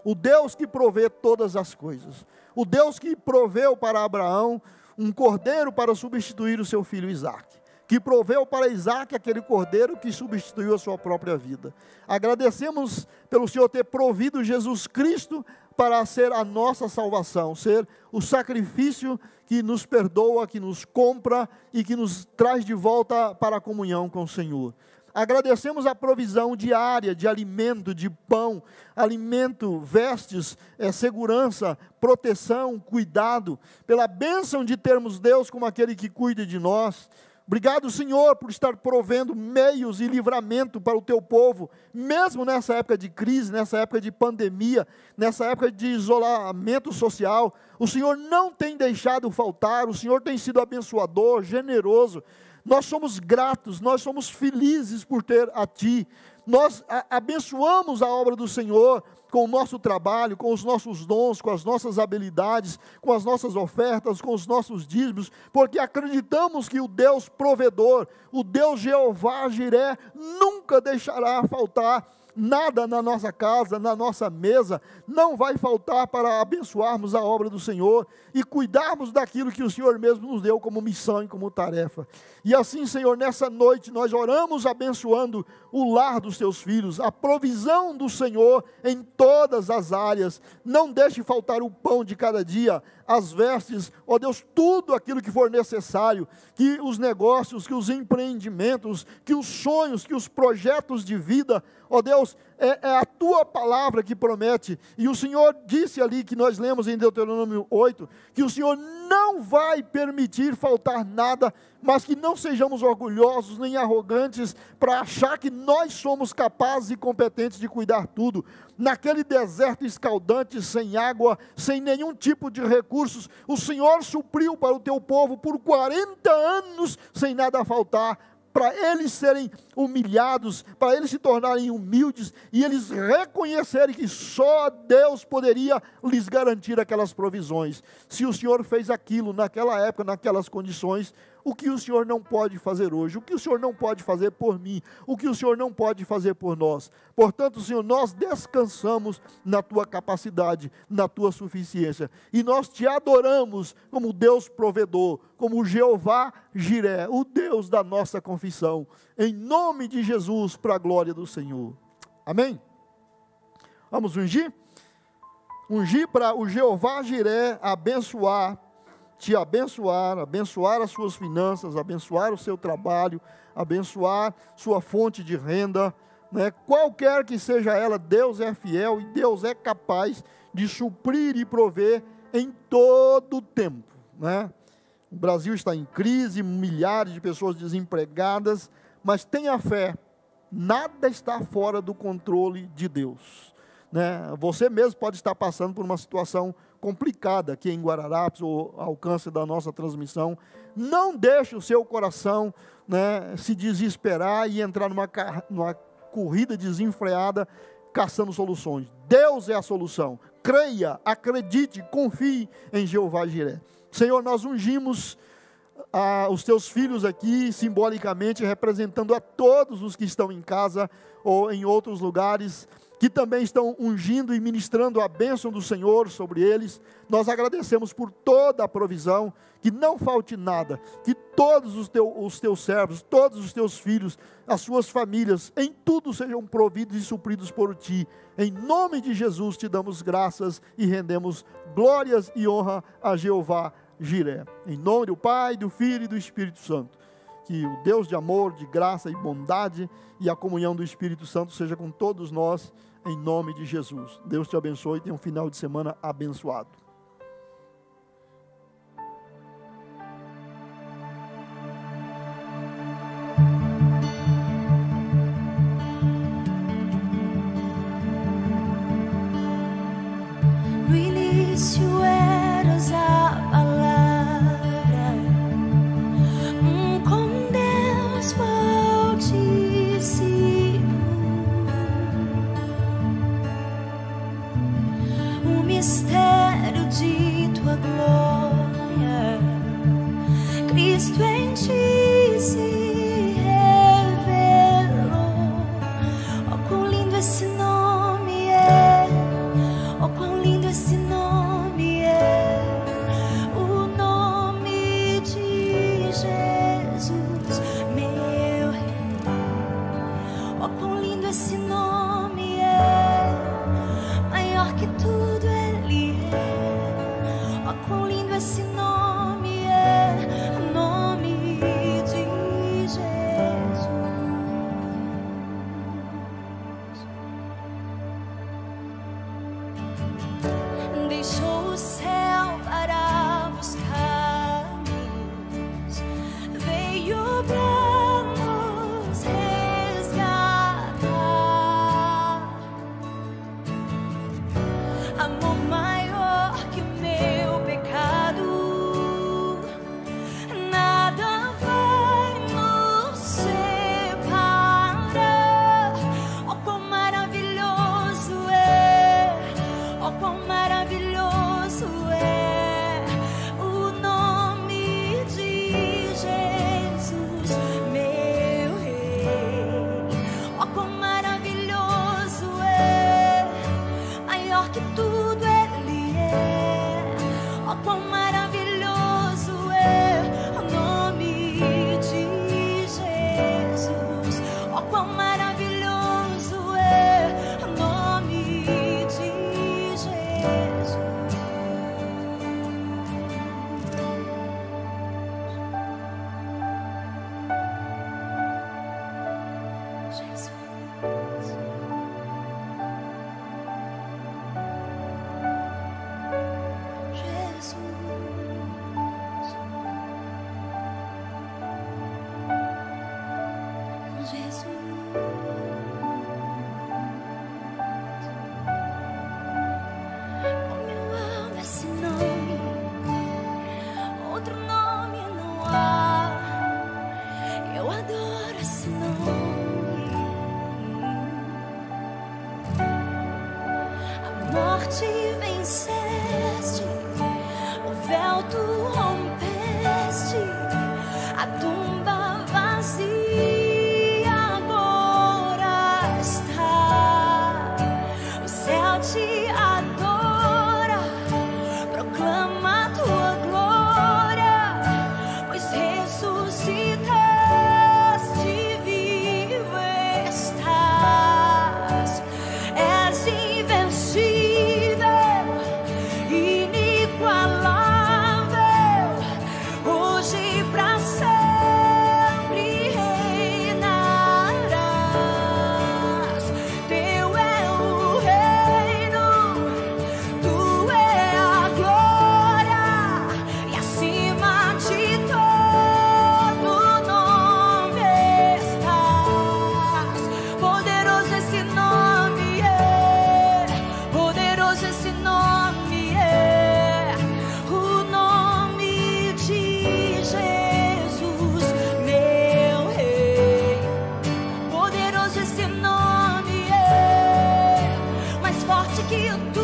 o Deus que provê todas as coisas, o Deus que proveu para Abraão um cordeiro para substituir o seu filho Isaque, que proveu para Isaque aquele cordeiro que substituiu a sua própria vida. Agradecemos pelo Senhor ter provido Jesus Cristo para ser a nossa salvação, ser o sacrifício que nos perdoa, que nos compra e que nos traz de volta para a comunhão com o Senhor. Agradecemos a provisão diária de alimento, de pão, alimento, vestes, segurança, proteção, cuidado, pela bênção de termos Deus como aquele que cuida de nós. Obrigado, Senhor, por estar provendo meios e livramento para o teu povo, mesmo nessa época de crise, nessa época de pandemia, nessa época de isolamento social. O Senhor não tem deixado faltar, o Senhor tem sido abençoador, generoso. Nós somos gratos, nós somos felizes por ter a Ti. nós abençoamos a obra do Senhor com o nosso trabalho, com os nossos dons, com as nossas habilidades, com as nossas ofertas, com os nossos dízimos, porque acreditamos que o Deus provedor, o Deus Jeová Jiré, nunca deixará faltar nada na nossa casa, na nossa mesa, não vai faltar para abençoarmos a obra do Senhor e cuidarmos daquilo que o Senhor mesmo nos deu como missão e como tarefa. E assim, Senhor, nessa noite nós oramos abençoando o lar dos teus filhos, a provisão do Senhor em todas as áreas. Não deixe faltar o pão de cada dia, as vestes, ó Deus, tudo aquilo que for necessário, que os negócios, que os empreendimentos, que os sonhos, que os projetos de vida, ó Deus, é a tua palavra que promete. E o Senhor disse ali, que nós lemos em Deuteronômio 8, que o Senhor não vai permitir faltar nada, mas que não sejamos orgulhosos nem arrogantes para achar que nós somos capazes e competentes de cuidar tudo. Naquele deserto escaldante, sem água, sem nenhum tipo de recursos, o Senhor supriu para o teu povo por 40 anos, sem nada faltar, para eles serem humilhados, para eles se tornarem humildes, e eles reconhecerem que só Deus poderia lhes garantir aquelas provisões. Se o Senhor fez aquilo naquela época, naquelas condições, o que o Senhor não pode fazer hoje? O que o Senhor não pode fazer por mim? O que o Senhor não pode fazer por nós? Portanto, Senhor, nós descansamos na tua capacidade, na tua suficiência, e nós te adoramos como Deus provedor, como Jeová Jiré, o Deus da nossa confissão, em nome de Jesus, para a glória do Senhor. Amém? Vamos ungir? Ungir para o Jeová Jiré abençoar, te abençoar, abençoar as suas finanças, abençoar o seu trabalho, abençoar sua fonte de renda, né? Qualquer que seja ela, Deus é fiel e Deus é capaz de suprir e prover em todo o tempo, né? O Brasil está em crise, milhares de pessoas desempregadas, mas tenha fé, nada está fora do controle de Deus, né? Você mesmo pode estar passando por uma situação complicada aqui em Guararapes, ou alcance da nossa transmissão. Não deixe o seu coração, né, se desesperar e entrar numa corrida desenfreada, caçando soluções. Deus é a solução. Creia, acredite, confie em Jeová Jiré. Senhor, nós ungimos os teus filhos aqui, simbolicamente, representando a todos os que estão em casa ou em outros lugares, que também estão ungindo e ministrando a bênção do Senhor sobre eles. Nós agradecemos por toda a provisão, que não falte nada, que todos os teus servos, todos os teus filhos, as suas famílias, em tudo sejam providos e supridos por ti. Em nome de Jesus te damos graças e rendemos glórias e honra a Jeová Jiré. Em nome do Pai, do Filho e do Espírito Santo. Que o Deus de amor, de graça e bondade e a comunhão do Espírito Santo seja com todos nós, em nome de Jesus. Deus te abençoe e tenha um final de semana abençoado. No início eras a palavra, com Deus altíssimo. O mistério de tua glória, Cristo em ti se revelou. Oh, quão lindo esse nome é! Oh, quão lindo esse nome é! O nome de Jesus, meu Rei. Oh, quão lindo esse nome é! Maior que tudo Ele é. Oh, quão lindo morte venceste, o véu tu rompeste, a tumba vazia agora está. O céu te adora, proclama a tua glória, pois ressuscitaste, vivo estás. És invencível, inigualável, hoje e pra sempre reinarás. Teu é o reino, tu é a glória, e acima de todo nome estás. Poderoso esse nome é, poderoso esse nome é, o nome de Jesus, meu Rei. Poderoso esse nome é, mais forte que tudo.